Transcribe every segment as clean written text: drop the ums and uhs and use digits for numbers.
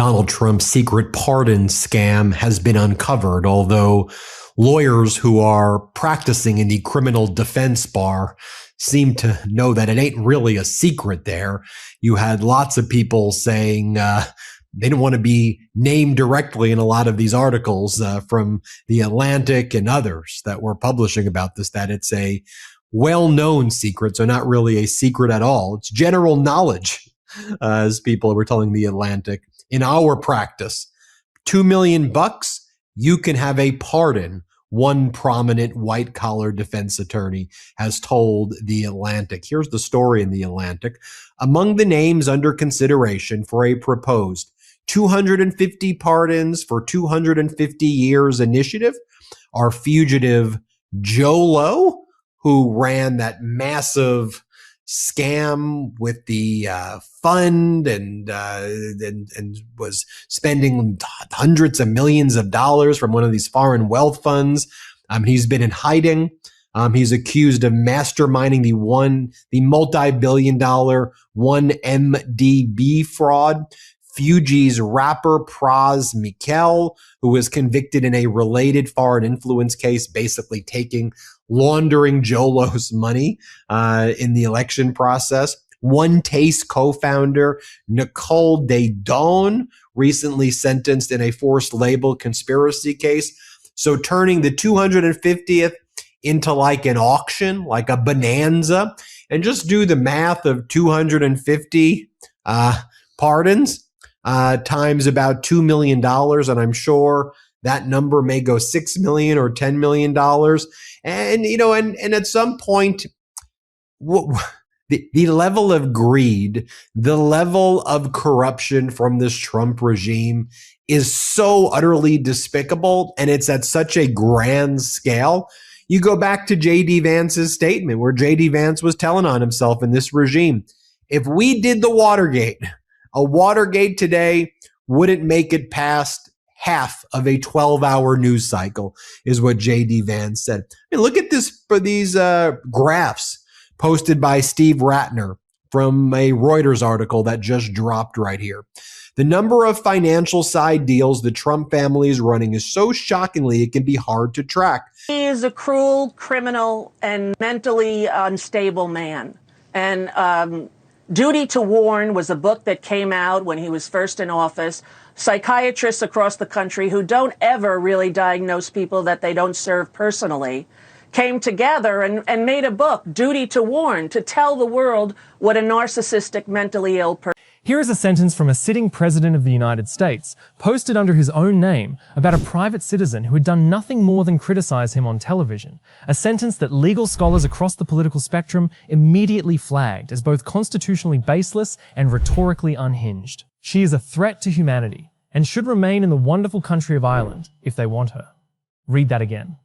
Donald Trump's secret pardon scam has been uncovered, although lawyers who are practicing in the criminal defense bar seem to know that it ain't really a secret there. You had lots of people saying they didn't want to be named directly in a lot of these articles from The Atlantic and others that were publishing about this, that it's a well-known secret, so not really a secret at all. It's general knowledge, as people were telling The Atlantic. In our practice, $2 million, you can have a pardon, one prominent white-collar defense attorney has told The Atlantic. Here's the story in The Atlantic. Among the names under consideration for a proposed 250 pardons for 250 years initiative are fugitive Joe Low, who ran that massive scam with the fund and was spending hundreds of millions of dollars from one of these foreign wealth funds. He's been in hiding. He's accused of masterminding the multi-billion-dollar 1MDB fraud. Fugees rapper Pras Mikel, who was convicted in a related foreign influence case, basically laundering Jolo's money in the election process. One Taste co-founder Nicole Daedone, recently sentenced in a forced label conspiracy case. So turning the 250th into like an auction, like a bonanza, and just do the math of 250 pardons times about $2 million. And I'm sure that number may go $6 million or $10 million. And, and at some point, the level of greed, the level of corruption from this Trump regime is so utterly despicable, and it's at such a grand scale. You go back to J.D. Vance's statement, where J.D. Vance was telling on himself in this regime. If we did the Watergate, a Watergate today wouldn't make it past half of a 12-hour news cycle, is what J.D. Vance said. I mean, look at these graphs posted by Steve Ratner from a Reuters article that just dropped right here. The number of financial side deals the Trump family is running is so shockingly it can be hard to track. He is a cruel, criminal, and mentally unstable man. And Duty to Warn was a book that came out when he was first in office. Psychiatrists across the country who don't ever really diagnose people that they don't serve personally came together and made a book, Duty to Warn, to tell the world what a narcissistic, mentally ill person. Here is a sentence from a sitting president of the United States, posted under his own name, about a private citizen who had done nothing more than criticize him on television. A sentence that legal scholars across the political spectrum immediately flagged as both constitutionally baseless and rhetorically unhinged. She is a threat to humanity and should remain in the wonderful country of Ireland if they want her. Read that again.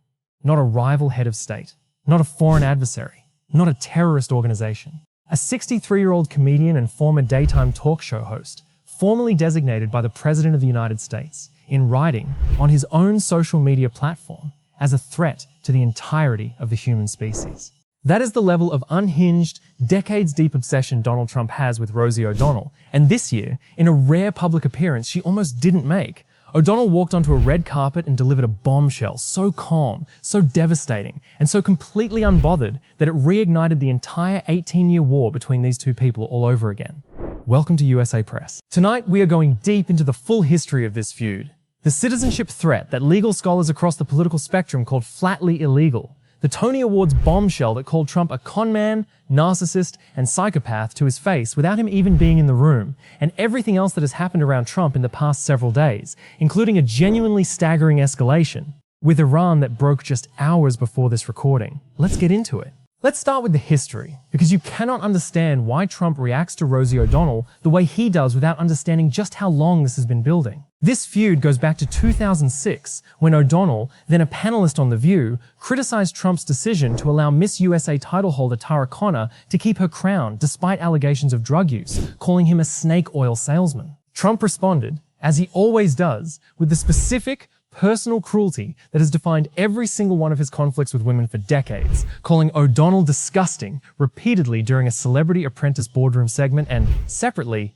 Not a rival head of state, not a foreign adversary, not a terrorist organization. A 63-year-old comedian and former daytime talk show host, formally designated by the President of the United States, in writing on his own social media platform as a threat to the entirety of the human species. That is the level of unhinged, decades-deep obsession Donald Trump has with Rosie O'Donnell, and this year, in a rare public appearance she almost didn't make, O'Donnell walked onto a red carpet and delivered a bombshell so calm, so devastating, and so completely unbothered that it reignited the entire 18-year war between these two people all over again. Welcome to USA Press. Tonight, we are going deep into the full history of this feud. The citizenship threat that legal scholars across the political spectrum called flatly illegal. The Tony Awards bombshell that called Trump a conman, narcissist, and psychopath to his face without him even being in the room, and everything else that has happened around Trump in the past several days, including a genuinely staggering escalation, with Iran that broke just hours before this recording. Let's get into it. Let's start with the history, because you cannot understand why Trump reacts to Rosie O'Donnell the way he does without understanding just how long this has been building. This feud goes back to 2006, when O'Donnell, then a panelist on The View, criticized Trump's decision to allow Miss USA title holder Tara Conner to keep her crown despite allegations of drug use, calling him a snake oil salesman. Trump responded, as he always does, with the specific, personal cruelty that has defined every single one of his conflicts with women for decades, calling O'Donnell disgusting repeatedly during a Celebrity Apprentice boardroom segment and, separately,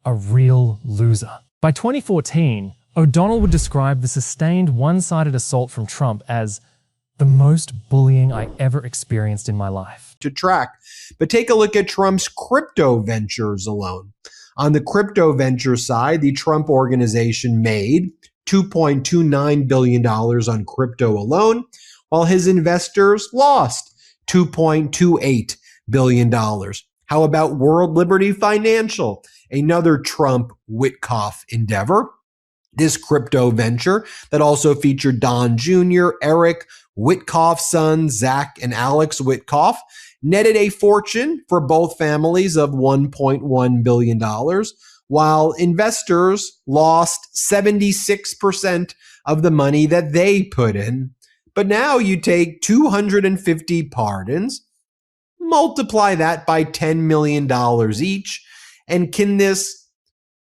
a real loser. By 2014, O'Donnell would describe the sustained one-sided assault from Trump as the most bullying I ever experienced in my life. To track, but take a look at Trump's crypto ventures alone. On the crypto venture side, the Trump organization made $2.29 billion on crypto alone, while his investors lost $2.28 billion. How about World Liberty Financial, another Trump Witkoff endeavor? This crypto venture that also featured Don Jr., Eric, Witkoff's sons, Zach and Alex Witkoff, netted a fortune for both families of $1.1 billion, while investors lost 76% of the money that they put in. But now you take 250 pardons, multiply that by $10 million each, and can this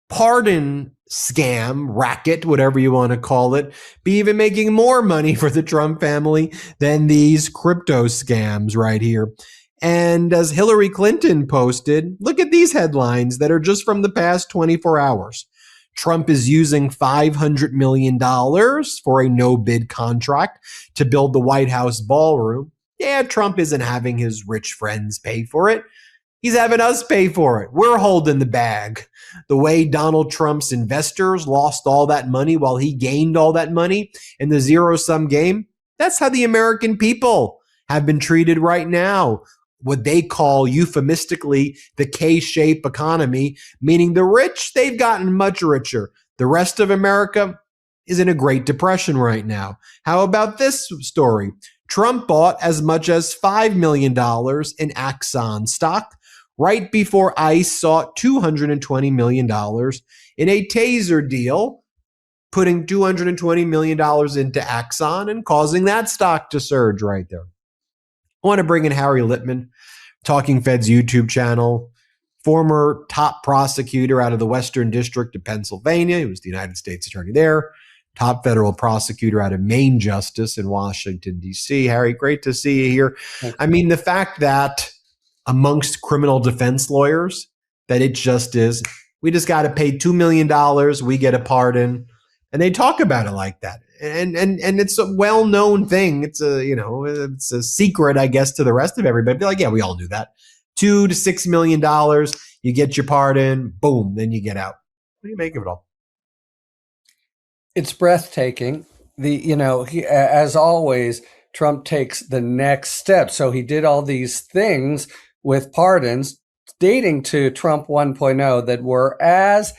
pardon scam, racket, whatever you want to call it, be even making more money for the Trump family than these crypto scams right here? And as Hillary Clinton posted, look at these headlines that are just from the past 24 hours. Trump is using $500 million for a no-bid contract to build the White House ballroom. Yeah, Trump isn't having his rich friends pay for it. He's having us pay for it. We're holding the bag. The way Donald Trump's investors lost all that money while he gained all that money in the zero-sum game, that's how the American people have been treated right now. What they call euphemistically the K-shaped economy, meaning the rich, they've gotten much richer. The rest of America is in a Great Depression right now. How about this story? Trump bought as much as $5 million in Axon stock right before ICE sought $220 million in a taser deal, putting $220 million into Axon and causing that stock to surge right there. I want to bring in Harry Littman, Talking Feds YouTube channel, former top prosecutor out of the Western District of Pennsylvania. He was the United States attorney there, top federal prosecutor out of Main Justice in Washington, D.C. Harry, great to see you here. I mean, the fact that amongst criminal defense lawyers, that it just is, we just got to pay $2 million, we get a pardon, and they talk about it like that. And it's a well-known thing. It's it's a secret, I guess, to the rest of everybody. Be like, yeah, we all knew that. $2 to $6 million, you get your pardon, boom, then you get out. What do you make of it all? It's breathtaking. As always, Trump takes the next step. So he did all these things with pardons dating to Trump 1.0 that were as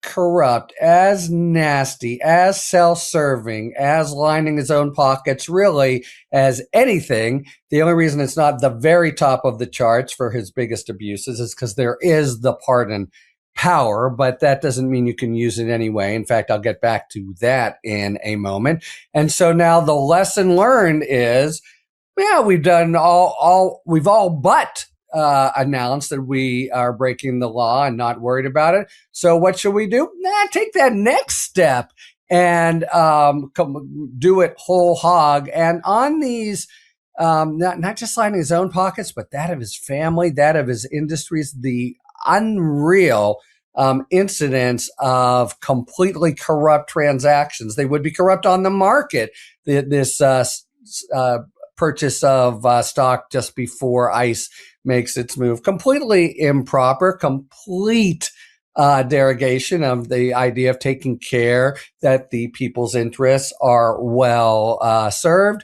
corrupt, as nasty, as self-serving, as lining his own pockets, really, as anything. The only reason it's not the very top of the charts for his biggest abuses is because there is the pardon power, but that doesn't mean you can use it anyway. In fact, I'll get back to that in a moment. And so now the lesson learned is, yeah, we've all but announced that we are breaking the law and not worried about it. So what should we do? Take that next step and do it whole hog. And on these, not just lining his own pockets, but that of his family, that of his industries, the unreal incidents of completely corrupt transactions. They would be corrupt on the market. This purchase of stock just before ICE makes its move. Completely improper, complete derogation of the idea of taking care that the people's interests are well served.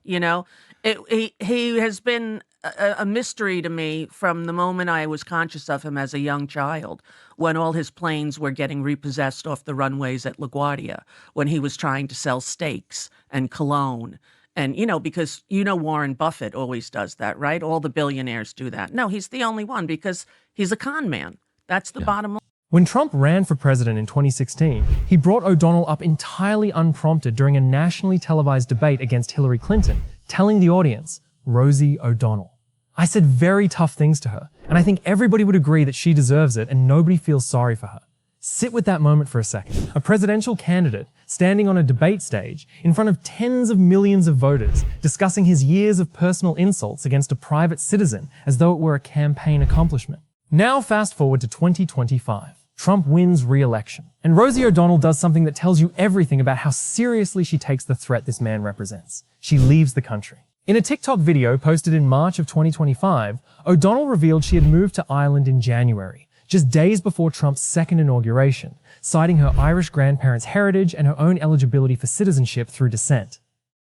You know, he has been a mystery to me from the moment I was conscious of him as a young child, when all his planes were getting repossessed off the runways at LaGuardia, when he was trying to sell steaks and cologne. And, because, Warren Buffett always does that, right? All the billionaires do that. No, he's the only one because he's a con man. That's the bottom line. When Trump ran for president in 2016, he brought O'Donnell up entirely unprompted during a nationally televised debate against Hillary Clinton, telling the audience, Rosie O'Donnell. I said very tough things to her, and I think everybody would agree that she deserves it and nobody feels sorry for her. Sit with that moment for a second. A presidential candidate standing on a debate stage in front of tens of millions of voters discussing his years of personal insults against a private citizen as though it were a campaign accomplishment. Now fast forward to 2025. Trump wins re-election. And Rosie O'Donnell does something that tells you everything about how seriously she takes the threat this man represents. She leaves the country. In a TikTok video posted in March of 2025, O'Donnell revealed she had moved to Ireland in January, just days before Trump's second inauguration, citing her Irish grandparents' heritage and her own eligibility for citizenship through descent.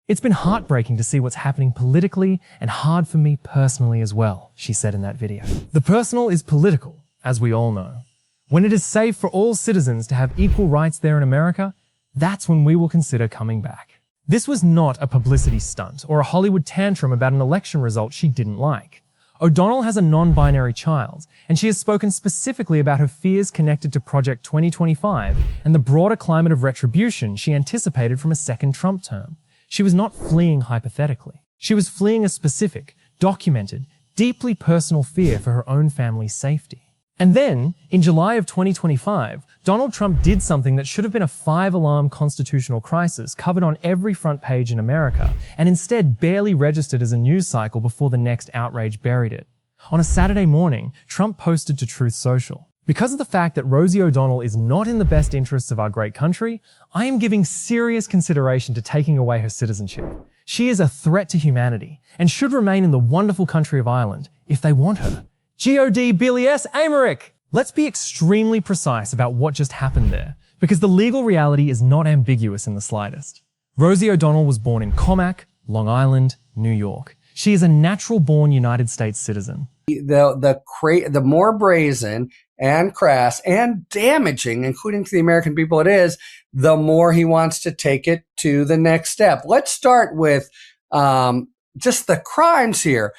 It's been heartbreaking to see what's happening politically and hard for me personally as well, she said in that video. The personal is political, as we all know. When it is safe for all citizens to have equal rights there in America, that's when we will consider coming back. This was not a publicity stunt or a Hollywood tantrum about an election result she didn't like. O'Donnell has a non-binary child, and she has spoken specifically about her fears connected to Project 2025 and the broader climate of retribution she anticipated from a second Trump term. She was not fleeing hypothetically. She was fleeing a specific, documented, deeply personal fear for her own family's safety. And then, in July of 2025, Donald Trump did something that should have been a 5-alarm constitutional crisis covered on every front page in America, and instead barely registered as a news cycle before the next outrage buried it. On a Saturday morning, Trump posted to Truth Social, "Because of the fact that Rosie O'Donnell is not in the best interests of our great country, I am giving serious consideration to taking away her citizenship. She is a threat to humanity, and should remain in the wonderful country of Ireland, if they want her. God Billy S. Americk." Let's be extremely precise about what just happened there, because the legal reality is not ambiguous in the slightest. Rosie O'Donnell was born in Comac, Long Island, New York. She is a natural-born United States citizen. The more brazen and crass and damaging, including to the American people, it is, the more he wants to take it to the next step. Let's start with just the crimes here.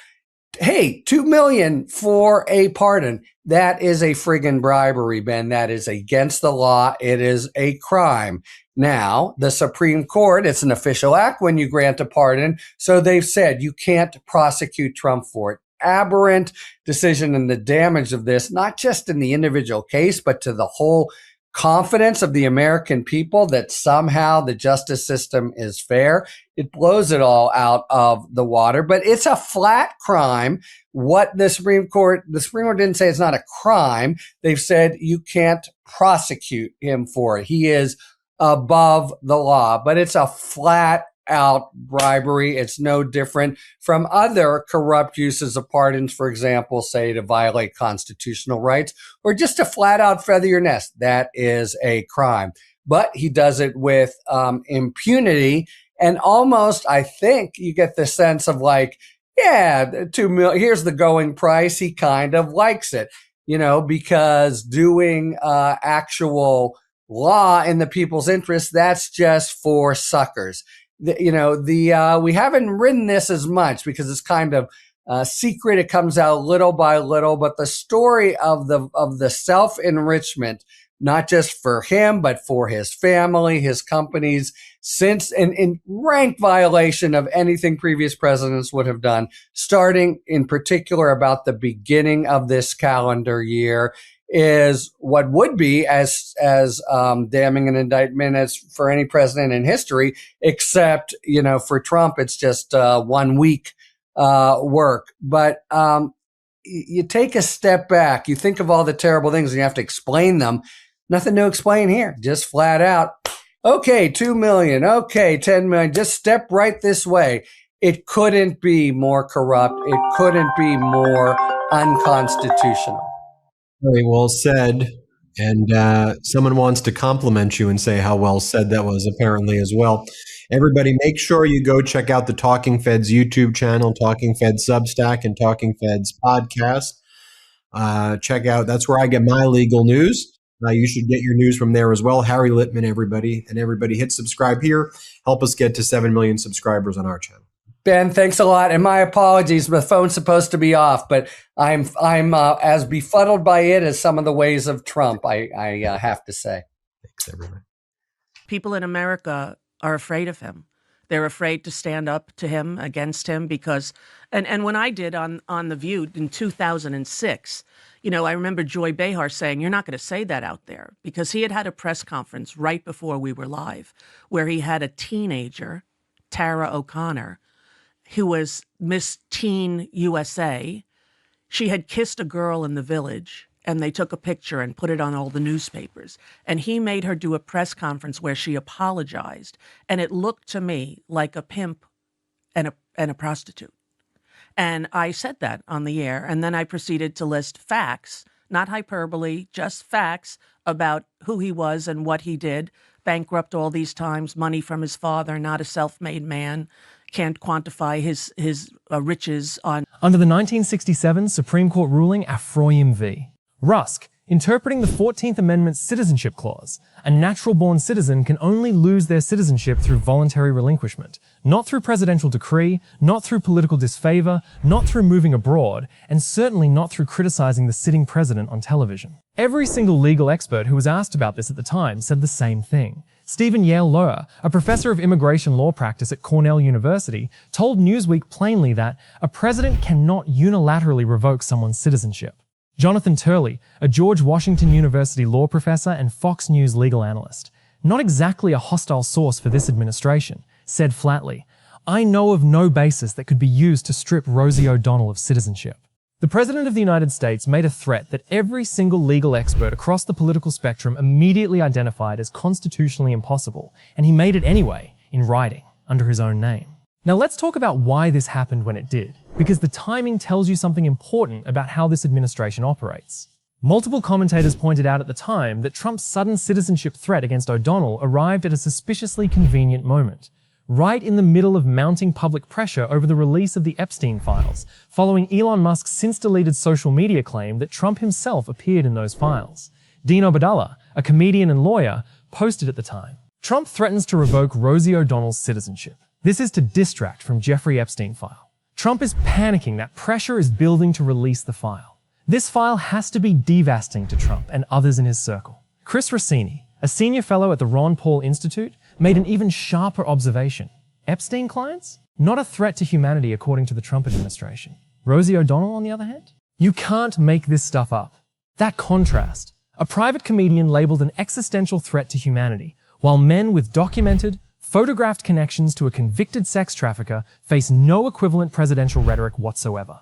Hey, $2 million for a pardon. That is a friggin' bribery, Ben. That is against the law. It is a crime. Now, the Supreme Court, it's an official act when you grant a pardon. So they've said you can't prosecute Trump for it. Aberrant decision, and the damage of this, not just in the individual case, but to the whole confidence of the American people that somehow the justice system is fair. It blows it all out of the water, but it's a flat crime. What the Supreme Court didn't say it's not a crime. They've said you can't prosecute him for it. He is above the law, but it's a flat out bribery. It's no different from other corrupt uses of pardons, for example, say to violate constitutional rights or just to flat out feather your nest. That is a crime. But he does it with impunity, and almost, I think, you get the sense of like, yeah, $2 million, here's the going price. He kind of likes it, because doing actual law in the people's interest, that's just for suckers. We haven't written this as much because it's kind of secret. It comes out little by little, but the story of the self-enrichment, not just for him, but for his family, his companies, since in rank violation of anything previous presidents would have done, starting in particular about the beginning of this calendar year, is what would be as damning an indictment as for any president in history, except, for Trump, it's just 1 week work. But you take a step back, you think of all the terrible things and you have to explain them. Nothing to explain here, just flat out. Okay, 2 million. Okay, 10 million. Just step right this way. It couldn't be more corrupt. It couldn't be more unconstitutional. Very well said. And someone wants to compliment you and say how well said that was, apparently, as well. Everybody, make sure you go check out the Talking Feds YouTube channel, Talking Feds Substack, and Talking Feds podcast. Check out, that's where I get my legal news. You should get your news from there as well. Harry Littman, everybody. And everybody, hit subscribe here. Help us get to 7 million subscribers on our channel. Ben, thanks a lot. And my apologies, the phone's supposed to be off, but I'm as befuddled by it as some of the ways of Trump, I have to say. Thanks, everyone. People in America are afraid of him. They're afraid to stand up to him, against him, because, and when I did on The View in 2006, I remember Joy Behar saying, "You're not going to say that out there," because he had a press conference right before we were live where he had a teenager, Tara O'Connor, who was Miss Teen USA. She had kissed a girl in the Village, and they took a picture and put it on all the newspapers. And he made her do a press conference where she apologized. And it looked to me like a pimp and a prostitute. And I said that on the air. And then I proceeded to list facts, not hyperbole, just facts about who he was and what he did. Bankrupt all these times, money from his father, not a self-made man, can't quantify his riches on. Under the 1967 Supreme Court ruling Afroyim v. Rusk, interpreting the 14th Amendment's citizenship clause, a natural-born citizen can only lose their citizenship through voluntary relinquishment, not through presidential decree, not through political disfavor, not through moving abroad, and certainly not through criticizing the sitting president on television. Every single legal expert who was asked about this at the time said the same thing. Stephen Yale Lower, a professor of immigration law practice at Cornell University, told Newsweek plainly that a president cannot unilaterally revoke someone's citizenship. Jonathan Turley, a George Washington University law professor and Fox News legal analyst, not exactly a hostile source for this administration, said flatly, "I know of no basis that could be used to strip Rosie O'Donnell of citizenship." The President of the United States made a threat that every single legal expert across the political spectrum immediately identified as constitutionally impossible, and he made it anyway, in writing, under his own name. Now let's talk about why this happened when it did, because the timing tells you something important about how this administration operates. Multiple commentators pointed out at the time that Trump's sudden citizenship threat against O'Donnell arrived at a suspiciously convenient moment, right in the middle of mounting public pressure over the release of the Epstein files, following Elon Musk's since-deleted social media claim that Trump himself appeared in those files. Dean Obeidallah, a comedian and lawyer, posted at the time, "Trump threatens to revoke Rosie O'Donnell's citizenship. This is to distract from Jeffrey Epstein file. Trump is panicking that pressure is building to release the file. This file has to be devastating to Trump and others in his circle." Chris Rossini, a senior fellow at the Ron Paul Institute, made an even sharper observation. Epstein clients? Not a threat to humanity according to the Trump administration. Rosie O'Donnell, on the other hand? You can't make this stuff up. That contrast. A private comedian labeled an existential threat to humanity, while men with documented, photographed connections to a convicted sex trafficker face no equivalent presidential rhetoric whatsoever,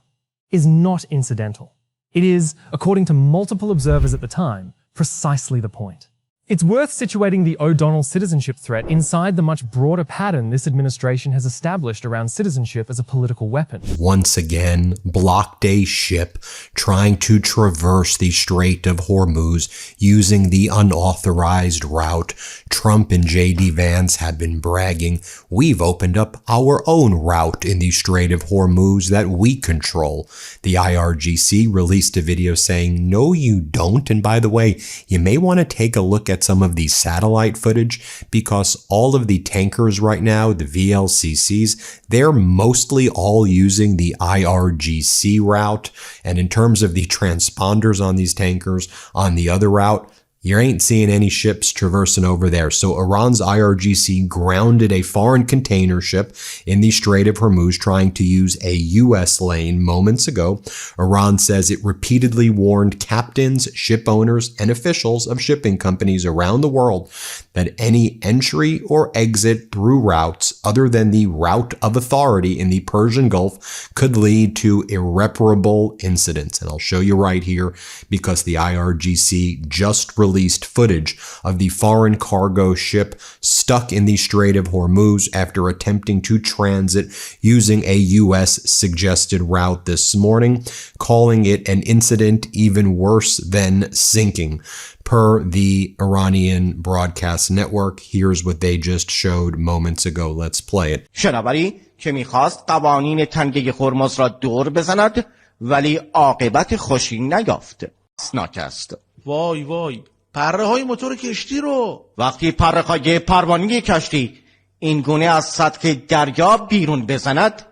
is not incidental. It is, according to multiple observers at the time, precisely the point. It's worth situating the O'Donnell citizenship threat inside the much broader pattern this administration has established around citizenship as a political weapon. Once again, blocked a ship trying to traverse the Strait of Hormuz using the unauthorized route. Trump and J.D. Vance have been bragging, "We've opened up our own route in the Strait of Hormuz that we control." The IRGC released a video saying, "No, you don't. And by the way, you may want to take a look at some of the satellite footage, because all of the tankers right now, the VLCCs, they're mostly all using the IRGC route. And in terms of the transponders on these tankers on the other route, you ain't seeing any ships traversing over there." So Iran's IRGC grounded a foreign container ship in the Strait of Hormuz trying to use a U.S. lane moments ago. Iran says it repeatedly warned captains, ship owners, and officials of shipping companies around the world that any entry or exit through routes other than the route of authority in the Persian Gulf could lead to irreparable incidents. And I'll show you right here, because the IRGC just released footage of the foreign cargo ship stuck in the Strait of Hormuz after attempting to transit using a U.S. suggested route this morning, calling it an incident even worse than sinking. Per the Iranian broadcast network, here's what they just showed moments ago. Let's play it. شناوری که می‌خواست قوانین تنگه هرمز را دور بزند ولی عاقبت خوشی نیافت. اسناک است. وای وای، پره های موتور کشتی رو. وقتی پره های پروانه کشتی این گونه از سطح دریا بیرون بزند،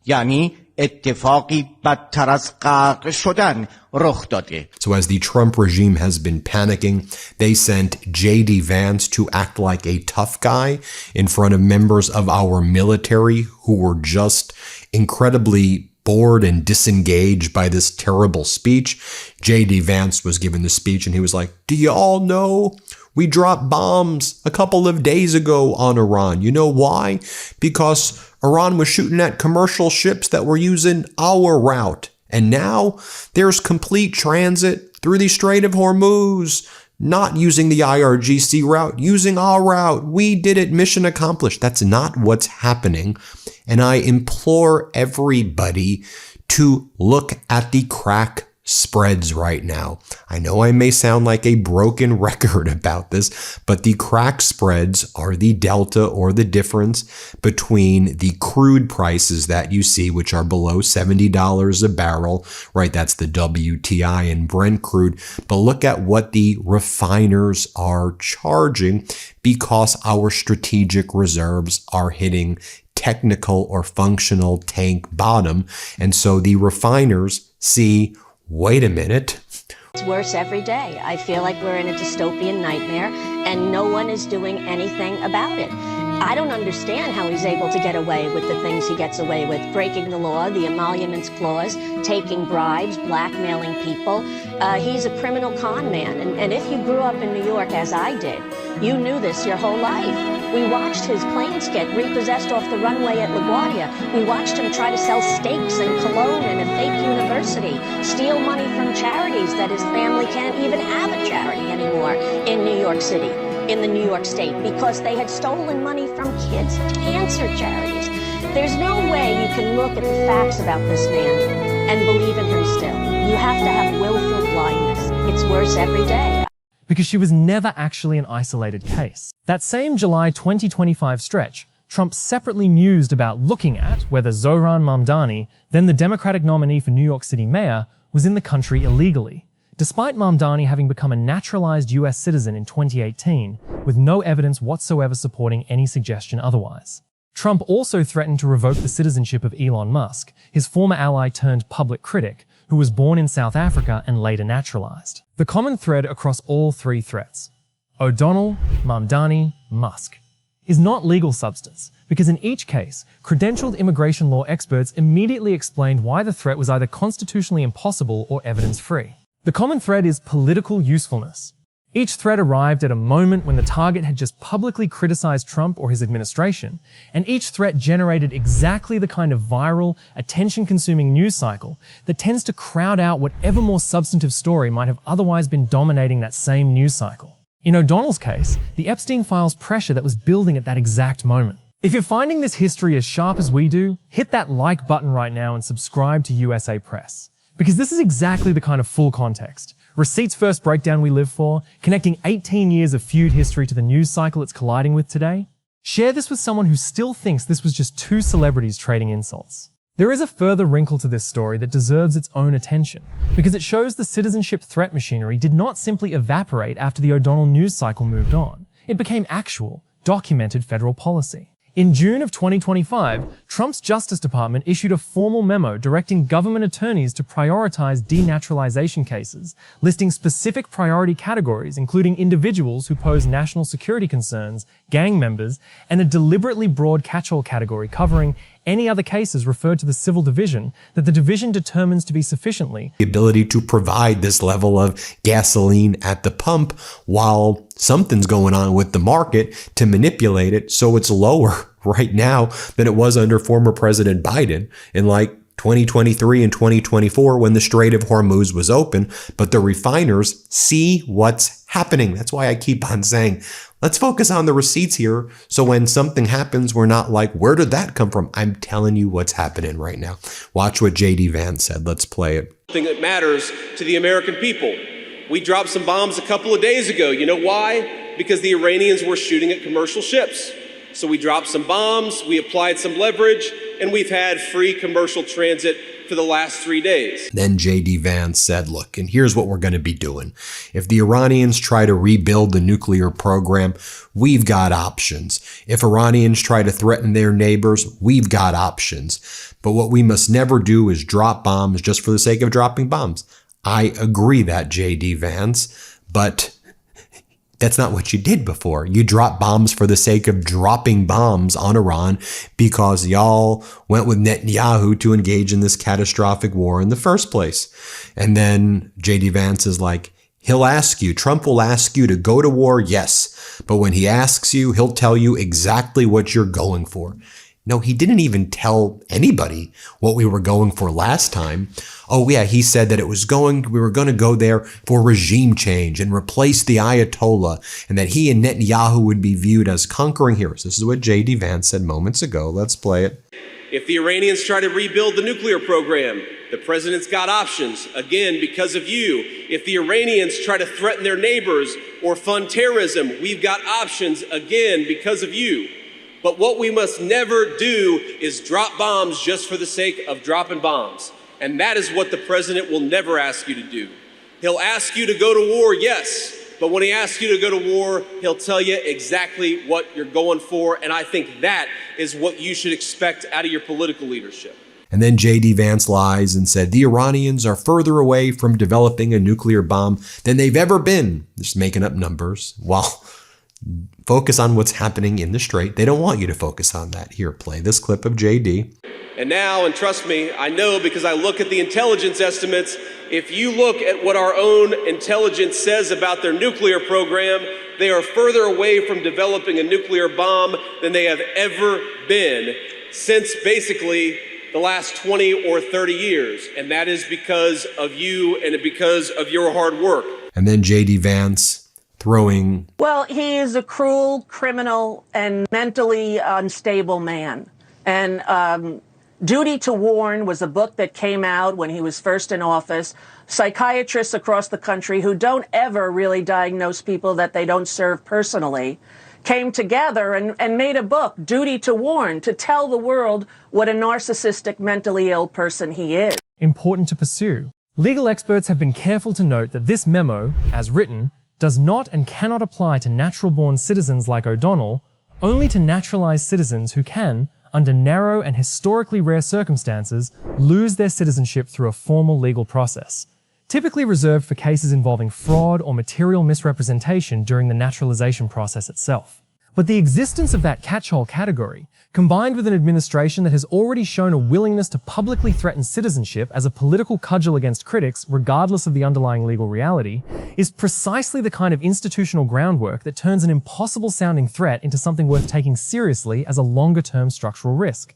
یعنی اتفاقی بدتر از غرق شدن رخ داده. So as the Trump regime has been panicking, they sent J.D. Vance to act like a tough guy in front of members of our military who were just incredibly bored and disengaged by this terrible speech. J.D. Vance was given the speech and he was like, "Do you all know we dropped bombs a couple of days ago on Iran? You know why? Because Iran was shooting at commercial ships that were using our route. And now there's complete transit through the Strait of Hormuz, not using the IRGC route, using our route. We did it, mission accomplished. That's not what's happening. And I implore everybody to look at the crack spreads right now. I know I may sound like a broken record about this, but the crack spreads are the delta or the difference between the crude prices that you see, which are below $70 a barrel, right? That's the WTI and Brent crude. But look at what the refiners are charging because our strategic reserves are hitting technical or functional tank bottom. And so the refiners see, wait a minute. It's worse every day. I feel like we're in a dystopian nightmare and no one is doing anything about it. I don't understand how he's able to get away with the things he gets away with. Breaking the law, the emoluments clause, taking bribes, blackmailing people. He's a criminal con man. And if you grew up in New York, as I did, you knew this your whole life. We watched his planes get repossessed off the runway at LaGuardia. We watched him try to sell steaks in Cologne in a fake university, steal money from charities that his family can't even have a charity anymore in New York City, in the New York State, because they had stolen money from kids' cancer charities. There's no way you can look at the facts about this man and believe in him still. You have to have willful blindness. It's worse every day. Because she was never actually an isolated case. That same July 2025 stretch, Trump separately mused about looking at whether Zohran Mamdani, then the Democratic nominee for New York City mayor, was in the country illegally, despite Mamdani having become a naturalized US citizen in 2018, with no evidence whatsoever supporting any suggestion otherwise. Trump also threatened to revoke the citizenship of Elon Musk, his former ally turned public critic, who was born in South Africa and later naturalized. The common thread across all three threats, O'Donnell, Mamdani, Musk, is not legal substance, because in each case, credentialed immigration law experts immediately explained why the threat was either constitutionally impossible or evidence-free. The common thread is political usefulness. Each threat arrived at a moment when the target had just publicly criticized Trump or his administration, and each threat generated exactly the kind of viral, attention-consuming news cycle that tends to crowd out whatever more substantive story might have otherwise been dominating that same news cycle. In O'Donnell's case, the Epstein files pressure that was building at that exact moment. If you're finding this history as sharp as we do, hit that like button right now and subscribe to USA Press. Because this is exactly the kind of full context, receipts first breakdown we live for, connecting 18 years of feud history to the news cycle it's colliding with today. Share this with someone who still thinks this was just two celebrities trading insults. There is a further wrinkle to this story that deserves its own attention, because it shows the citizenship threat machinery did not simply evaporate after the O'Donnell news cycle moved on. It became actual, documented federal policy. In June of 2025, Trump's Justice Department issued a formal memo directing government attorneys to prioritize denaturalization cases, listing specific priority categories, including individuals who pose national security concerns, gang members, and a deliberately broad catch-all category covering any other cases referred to the civil division that the division determines to be sufficiently. The ability to provide this level of gasoline at the pump while something's going on with the market to manipulate it so it's lower right now than it was under former President Biden in like 2023 and 2024 when the Strait of Hormuz was open. But the refiners see what's happening. That's why I keep on saying, let's focus on the receipts here. So when something happens, we're not like, where did that come from? I'm telling you what's happening right now. Watch what J.D. Vance said. Let's play it. Thing that matters to the American people. We dropped some bombs a couple of days ago. You know why? Because the Iranians were shooting at commercial ships. So we dropped some bombs, we applied some leverage, and we've had free commercial transit for the last 3 days. Then J.D. Vance said, look, and here's what we're going to be doing. If the Iranians try to rebuild the nuclear program, we've got options. If Iranians try to threaten their neighbors, we've got options. But what we must never do is drop bombs just for the sake of dropping bombs. I agree that, J.D. Vance, but that's not what you did before. You dropped bombs for the sake of dropping bombs on Iran because y'all went with Netanyahu to engage in this catastrophic war in the first place. And then J.D. Vance is like, he'll ask you, Trump will ask you to go to war, yes. But when he asks you, he'll tell you exactly what you're going for. No, he didn't even tell anybody what we were going for last time. Oh yeah, he said that we were going to go there for regime change and replace the Ayatollah, and that he and Netanyahu would be viewed as conquering heroes. This is what J.D. Vance said moments ago. Let's play it. If the Iranians try to rebuild the nuclear program, the president's got options, again, because of you. If the Iranians try to threaten their neighbors or fund terrorism, we've got options, again, because of you. But what we must never do is drop bombs just for the sake of dropping bombs. And that is what the president will never ask you to do. He'll ask you to go to war, yes, but when he asks you to go to war, he'll tell you exactly what you're going for. And I think that is what you should expect out of your political leadership. And then J.D. Vance lies and said the Iranians are further away from developing a nuclear bomb than they've ever been. Just making up numbers. Well, focus on what's happening in the Strait. They don't want you to focus on that. Here, play this clip of J.D. And now, and trust me, I know because I look at the intelligence estimates, if you look at what our own intelligence says about their nuclear program, they are further away from developing a nuclear bomb than they have ever been since basically the last 20 or 30 years. And that is because of you and because of your hard work. And then J.D. Vance throwing... Well, he is a cruel, criminal, and mentally unstable man. And Duty to Warn was a book that came out when he was first in office. Psychiatrists across the country who don't ever really diagnose people that they don't serve personally came together and made a book, Duty to Warn, to tell the world what a narcissistic, mentally ill person he is. Important to pursue. Legal experts have been careful to note that this memo, as written, does not and cannot apply to natural-born citizens like O'Donnell, only to naturalized citizens who can, under narrow and historically rare circumstances, lose their citizenship through a formal legal process, typically reserved for cases involving fraud or material misrepresentation during the naturalization process itself. But the existence of that catch-all category, combined with an administration that has already shown a willingness to publicly threaten citizenship as a political cudgel against critics, regardless of the underlying legal reality, is precisely the kind of institutional groundwork that turns an impossible-sounding threat into something worth taking seriously as a longer-term structural risk.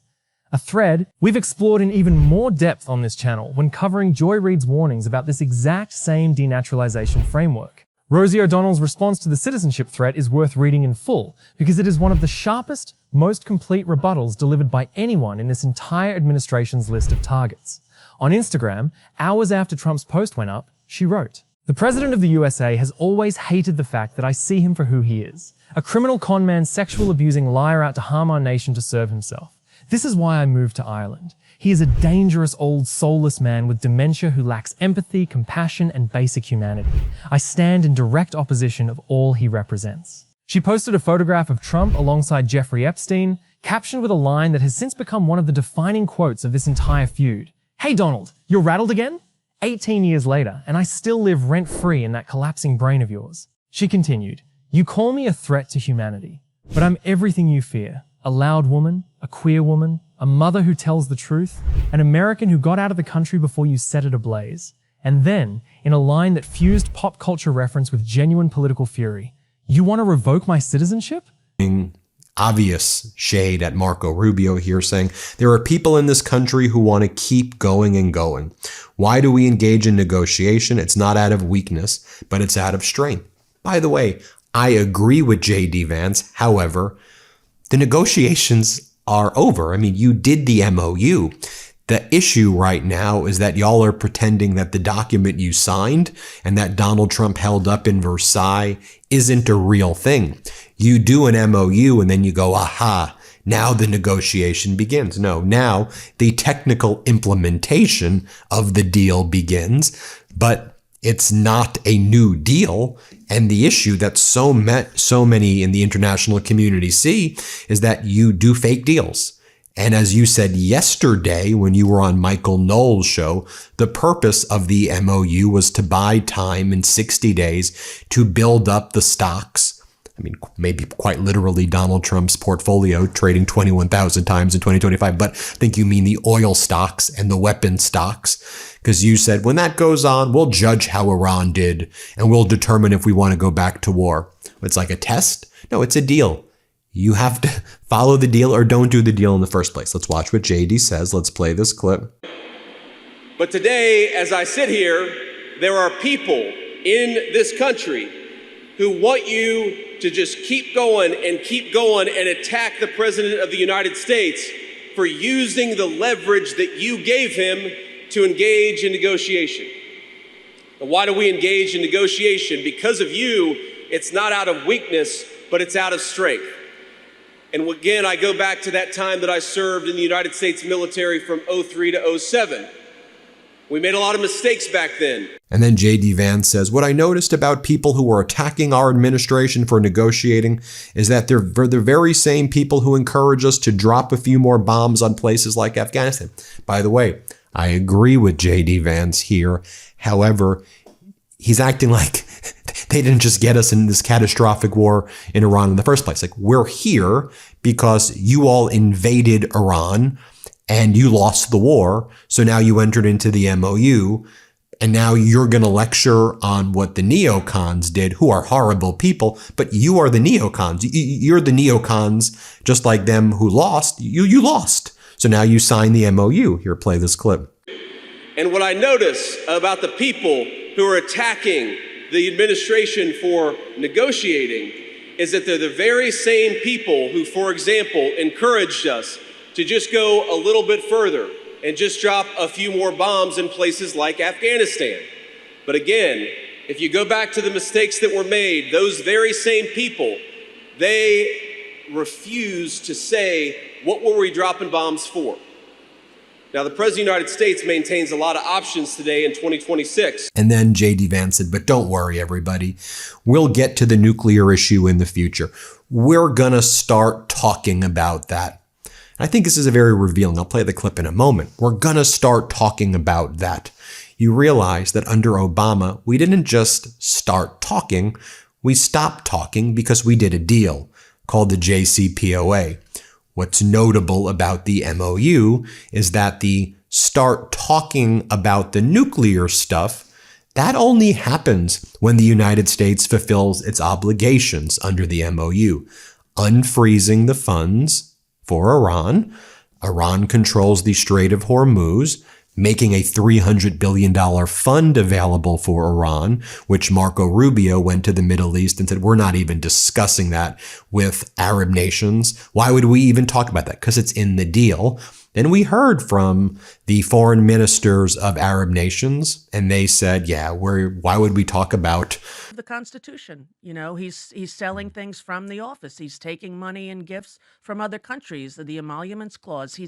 A thread we've explored in even more depth on this channel when covering Joy Reid's warnings about this exact same denaturalization framework. Rosie O'Donnell's response to the citizenship threat is worth reading in full because it is one of the sharpest, most complete rebuttals delivered by anyone in this entire administration's list of targets. On Instagram, hours after Trump's post went up, she wrote, "The President of the USA has always hated the fact that I see him for who he is, a criminal con-man, sexual abusing liar out to harm our nation to serve himself. This is why I moved to Ireland. He is a dangerous old soulless man with dementia who lacks empathy, compassion, and basic humanity. I stand in direct opposition of all he represents." She posted a photograph of Trump alongside Jeffrey Epstein, captioned with a line that has since become one of the defining quotes of this entire feud. "Hey Donald, you're rattled again? 18 years later, and I still live rent-free in that collapsing brain of yours." She continued, "You call me a threat to humanity, but I'm everything you fear. A loud woman, a queer woman, a mother who tells the truth, an American who got out of the country before you set it ablaze." And then, in a line that fused pop culture reference with genuine political fury, "You want to revoke my citizenship?" Obvious shade at Marco Rubio here, saying there are people in this country who want to keep going and going. Why do we engage in negotiation? It's not out of weakness, but it's out of strength. By the way, I agree with J.D. Vance. However, the negotiations are over. I mean, you did the MOU. The issue right now is that y'all are pretending that the document you signed and that Donald Trump held up in Versailles isn't a real thing. You do an MOU and then you go, aha, now the negotiation begins. No, now the technical implementation of the deal begins, but it's not a new deal. And the issue that so many in the international community see is that you do fake deals. And as you said yesterday when you were on Michael Knowles' show, the purpose of the MOU was to buy time in 60 days to build up the stocks. I mean, maybe quite literally Donald Trump's portfolio trading 21,000 times in 2025, but I think you mean the oil stocks and the weapon stocks, because you said when that goes on, we'll judge how Iran did and we'll determine if we want to go back to war. It's like a test? No, it's a deal. You have to follow the deal or don't do the deal in the first place. Let's watch what JD says. Let's play this clip. But today, as I sit here, there are people in this country who want you to just keep going and attack the President of the United States for using the leverage that you gave him to engage in negotiation. And why do we engage in negotiation? Because of you, it's not out of weakness, but it's out of strength. And again, I go back to that time that I served in the United States military from 03 to 07. We made a lot of mistakes back then. And then J.D. Vance says, what I noticed about people who are attacking our administration for negotiating is that they're the very same people who encourage us to drop a few more bombs on places like Afghanistan. By the way, I agree with J.D. Vance here. However, he's acting like they didn't just get us in this catastrophic war in Iran in the first place. Like, we're here because you all invaded Iran and you lost the war. So now you entered into the MOU, and now you're going to lecture on what the neocons did, who are horrible people, but you are the neocons. You're the neocons, just like them who lost. You lost. So now you sign the MOU. Here, play this clip. And what I notice about the people who are attacking the administration for negotiating is that they're the very same people who, for example, encouraged us to just go a little bit further and just drop a few more bombs in places like Afghanistan. But again, if you go back to the mistakes that were made, those very same people, they refuse to say, what were we dropping bombs for? Now, the President of the United States maintains a lot of options today in 2026. And then J.D. Vance said, but don't worry, everybody. We'll get to the nuclear issue in the future. We're going to start talking about that. I think this is a very revealing. I'll play the clip in a moment. We're going to start talking about that. You realize that under Obama, we didn't just start talking. We stopped talking because we did a deal called the JCPOA. What's notable about the MOU is that the start talking about the nuclear stuff, that only happens when the United States fulfills its obligations under the MOU, unfreezing the funds for Iran. Iran controls the Strait of Hormuz, making a $300 billion fund available for Iran, which Marco Rubio went to the Middle East and said, we're not even discussing that with Arab nations. Why would we even talk about that? Because it's in the deal. Then we heard from the foreign ministers of Arab nations, and they said, yeah, why would we talk about The Constitution? You know, he's selling things from the office. He's taking money and gifts from other countries. The Emoluments Clause.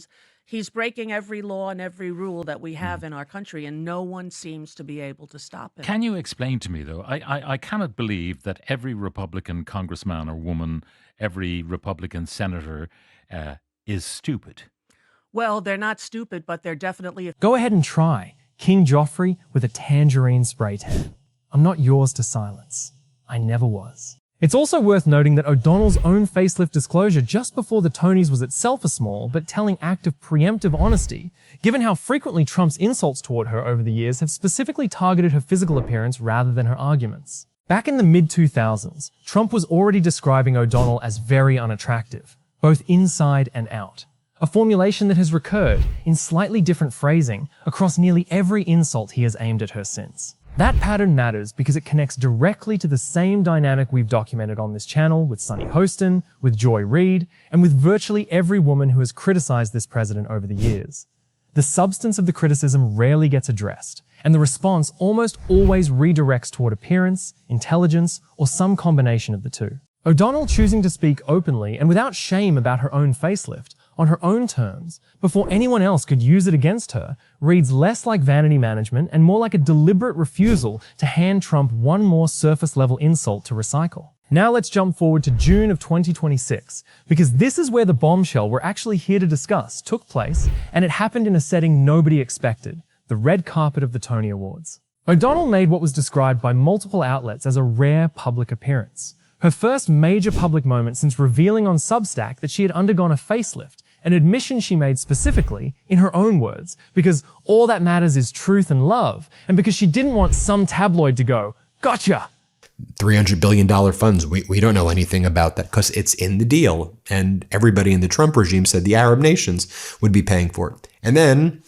He's breaking every law and every rule that we have in our country, and no one seems to be able to stop him. Can you explain to me, though? I cannot believe that every Republican congressman or woman, every Republican senator is stupid. Well, they're not stupid, but they're definitely... Go ahead and try King Joffrey with a tangerine spray tan. I'm not yours to silence. I never was. It's also worth noting that O'Donnell's own facelift disclosure just before the Tonys was itself a small but telling act of preemptive honesty, given how frequently Trump's insults toward her over the years have specifically targeted her physical appearance rather than her arguments. Back in the mid-2000s, Trump was already describing O'Donnell as very unattractive, both inside and out. A formulation that has recurred, in slightly different phrasing, across nearly every insult he has aimed at her since. That pattern matters because it connects directly to the same dynamic we've documented on this channel with Sunny Hostin, with Joy Reid, and with virtually every woman who has criticized this president over the years. The substance of the criticism rarely gets addressed, and the response almost always redirects toward appearance, intelligence, or some combination of the two. O'Donnell choosing to speak openly and without shame about her own facelift, on her own terms, before anyone else could use it against her, reads less like vanity management and more like a deliberate refusal to hand Trump one more surface-level insult to recycle. Now let's jump forward to June of 2026, because this is where the bombshell we're actually here to discuss took place, and it happened in a setting nobody expected, the red carpet of the Tony Awards. O'Donnell made what was described by multiple outlets as a rare public appearance. Her first major public moment since revealing on Substack that she had undergone a facelift, an admission she made specifically, in her own words, because all that matters is truth and love, and because she didn't want some tabloid to go, "Gotcha!" $300 billion funds. We don't know anything about that because it's in the deal. And everybody in the Trump regime said the Arab nations would be paying for it. And then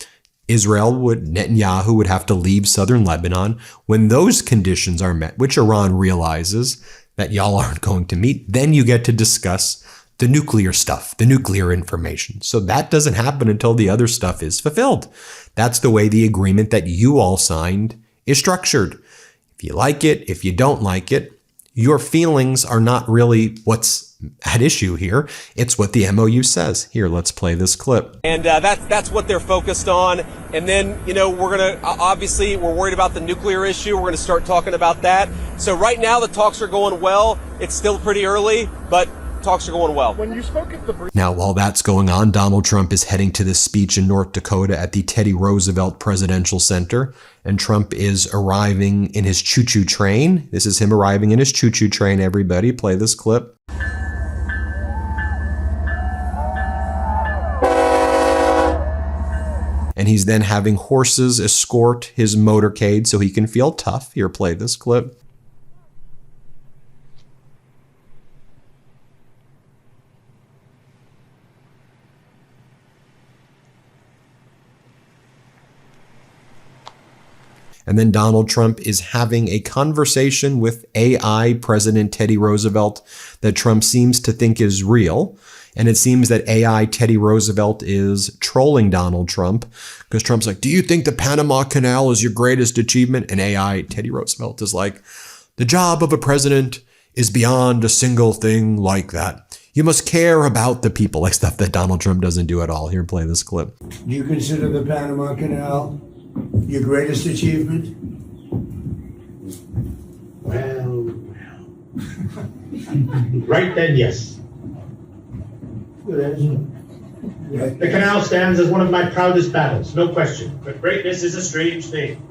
Netanyahu would have to leave southern Lebanon. When those conditions are met, which Iran realizes that y'all aren't going to meet, then you get to discuss the nuclear stuff, the nuclear information. So that doesn't happen until the other stuff is fulfilled. That's the way the agreement that you all signed is structured. If you like it, if you don't like it, your feelings are not really what's at issue here. It's what the MOU says. Here, let's play this clip. And that's what they're focused on. And then, we're worried about the nuclear issue. We're going to start talking about that. So right now the talks are going well. It's still pretty early, but talks are going well. When you spoke at the Now, while that's going on, Donald Trump is heading to this speech in North Dakota at the Teddy Roosevelt Presidential Center, and Trump is arriving in his choo-choo train. This is him arriving in his choo-choo train, everybody. Play this clip. And he's then having horses escort his motorcade so he can feel tough. Here, play this clip. And then Donald Trump is having a conversation with AI President Teddy Roosevelt that Trump seems to think is real. And it seems that AI Teddy Roosevelt is trolling Donald Trump because Trump's like, do you think the Panama Canal is your greatest achievement? And AI Teddy Roosevelt is like, the job of a president is beyond a single thing like that. You must care about the people, like stuff that Donald Trump doesn't do at all. Here, play this clip. Do you consider the Panama Canal your greatest achievement? Well. Right then, yes. Good answer. The canal stands as one of my proudest battles, no question. But greatness is a strange thing.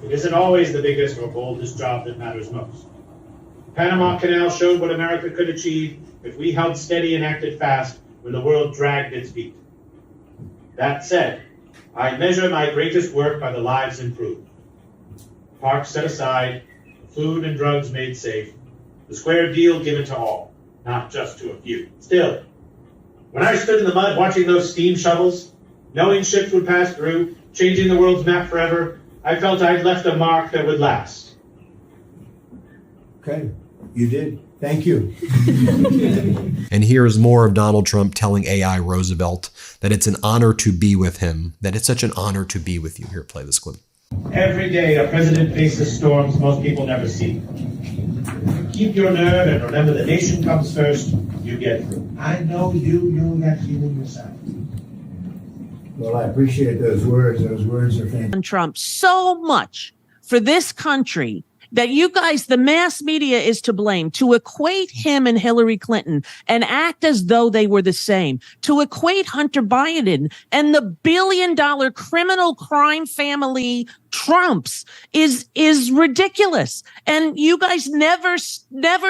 It isn't always the biggest or boldest job that matters most. The Panama Canal showed what America could achieve if we held steady and acted fast when the world dragged its feet. That said, I measure my greatest work by the lives improved. Parks set aside, food and drugs made safe, the square deal given to all, not just to a few. Still, when I stood in the mud watching those steam shovels, knowing ships would pass through, changing the world's map forever, I felt I'd left a mark that would last. Okay, you did. Thank you. And here's more of Donald Trump telling AI Roosevelt that it's an honor to be with him, that it's such an honor to be with you. Here, play this clip. Every day a president faces storms most people never see. Keep your nerve and remember the nation comes first, you get through. I know you know that feeling yourself. Well, I appreciate those words. Those words are fantastic. Trump so much for this country that you guys, the mass media, is to blame, to equate him and Hillary Clinton and act as though they were the same, to equate Hunter Biden and the billion-dollar criminal crime family Trumps is ridiculous. And you guys never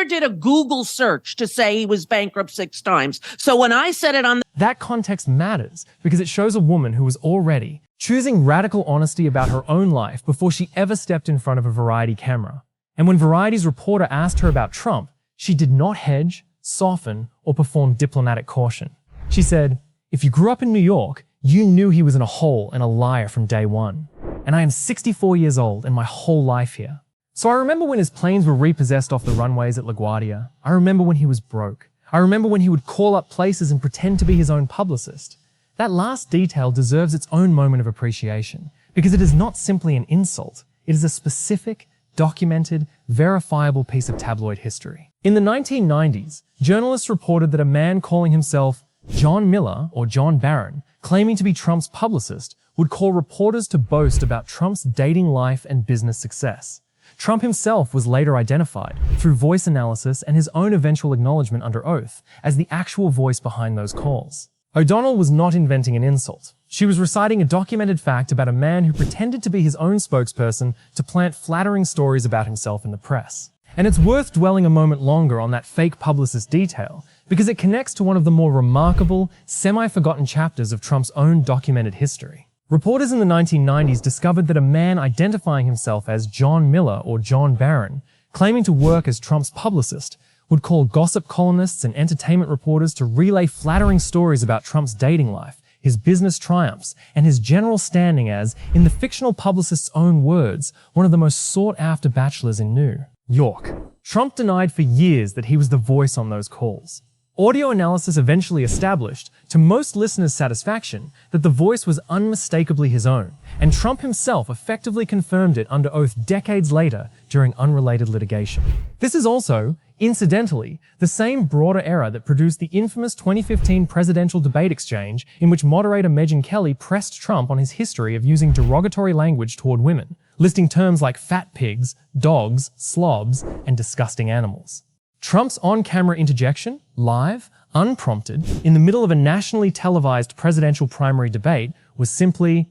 did a Google search to say he was bankrupt 6 times. So when I said it on That context matters because it shows a woman who was already choosing radical honesty about her own life before she ever stepped in front of a Variety camera. And when Variety's reporter asked her about Trump, she did not hedge, soften, or perform diplomatic caution. She said, if you grew up in New York, you knew he was in a hole and a liar from day one. And I am 64 years old and my whole life here. So I remember when his planes were repossessed off the runways at LaGuardia. I remember when he was broke. I remember when he would call up places and pretend to be his own publicist. That last detail deserves its own moment of appreciation because it is not simply an insult. It is a specific, documented, verifiable piece of tabloid history. In the 1990s, journalists reported that a man calling himself John Miller or John Barron, claiming to be Trump's publicist, would call reporters to boast about Trump's dating life and business success. Trump himself was later identified, through voice analysis and his own eventual acknowledgement under oath, as the actual voice behind those calls. O'Donnell was not inventing an insult. She was reciting a documented fact about a man who pretended to be his own spokesperson to plant flattering stories about himself in the press. And it's worth dwelling a moment longer on that fake publicist detail because it connects to one of the more remarkable, semi-forgotten chapters of Trump's own documented history. Reporters in the 1990s discovered that a man identifying himself as John Miller or John Barron claiming to work as Trump's publicist, would call gossip columnists and entertainment reporters to relay flattering stories about Trump's dating life, his business triumphs, and his general standing as, in the fictional publicist's own words, one of the most sought-after bachelors in New York. Trump denied for years that he was the voice on those calls. Audio analysis eventually established, to most listeners' satisfaction, that the voice was unmistakably his own, and Trump himself effectively confirmed it under oath decades later during unrelated litigation. This is also, incidentally, the same broader error that produced the infamous 2015 presidential debate exchange in which moderator Megyn Kelly pressed Trump on his history of using derogatory language toward women, listing terms like fat pigs, dogs, slobs, and disgusting animals. Trump's on-camera interjection, live, unprompted, in the middle of a nationally televised presidential primary debate was simply,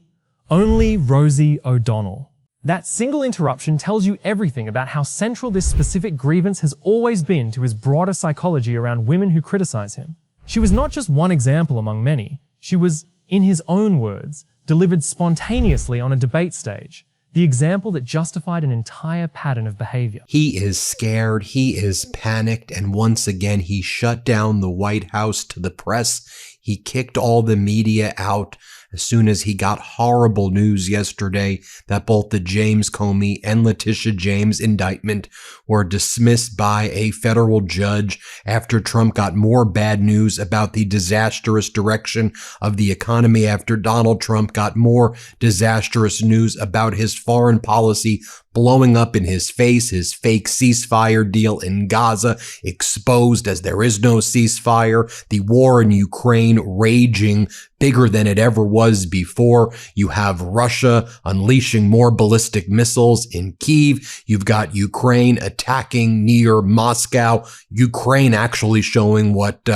"Only Rosie O'Donnell." That single interruption tells you everything about how central this specific grievance has always been to his broader psychology around women who criticize him. She was not just one example among many. She was, in his own words, delivered spontaneously on a debate stage. The example that justified an entire pattern of behavior. He is scared, he is panicked, and once again he shut down the White House to the press. He kicked all the media out as soon as he got horrible news yesterday that both the James Comey and Letitia James indictment were dismissed by a federal judge after Trump got more bad news about the disastrous direction of the economy, after Donald Trump got more disastrous news about his foreign policy blowing up in his face, his fake ceasefire deal in Gaza exposed as there is no ceasefire, the war in Ukraine raging bigger than it ever was before. You have Russia unleashing more ballistic missiles in Kyiv. You've got Ukraine attacking near Moscow. Ukraine actually showing what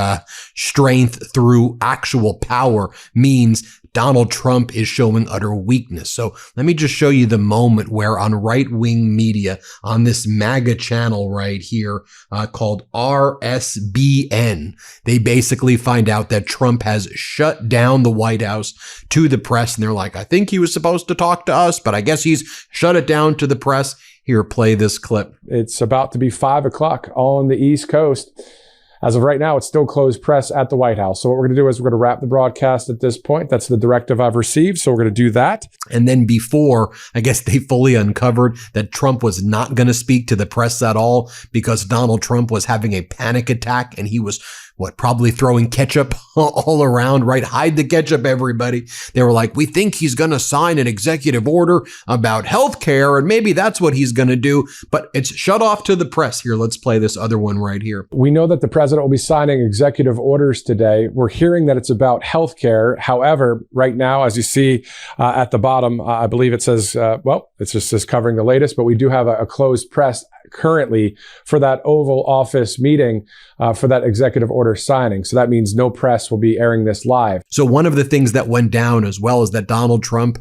strength through actual power means. Donald Trump is showing utter weakness. So let me just show you the moment where on right-wing media, on this MAGA channel right here called RSBN, they basically find out that Trump has shut down the White House to the press. And they're like, I think he was supposed to talk to us, but I guess he's shut it down to the press. Here, play this clip. It's about to be 5 o'clock on the East Coast. As of right now, it's still closed press at the White House. So what we're going to do is we're going to wrap the broadcast at this point. That's the directive I've received. So we're going to do that. And then before, I guess they fully uncovered that Trump was not going to speak to the press at all because Donald Trump was having a panic attack and he was probably throwing ketchup all around, right? Hide the ketchup, everybody. They were like, we think he's going to sign an executive order about healthcare, and maybe that's what he's going to do, but it's shut off to the press. Here, let's play this other one right here. We know that the president will be signing executive orders today. We're hearing that it's about healthcare. However, right now, as you see at the bottom, I believe it says, it just says covering the latest, but we do have a closed press currently for that Oval Office meeting for that executive order signing. So that means no press will be airing this live. So one of the things that went down as well is that Donald Trump,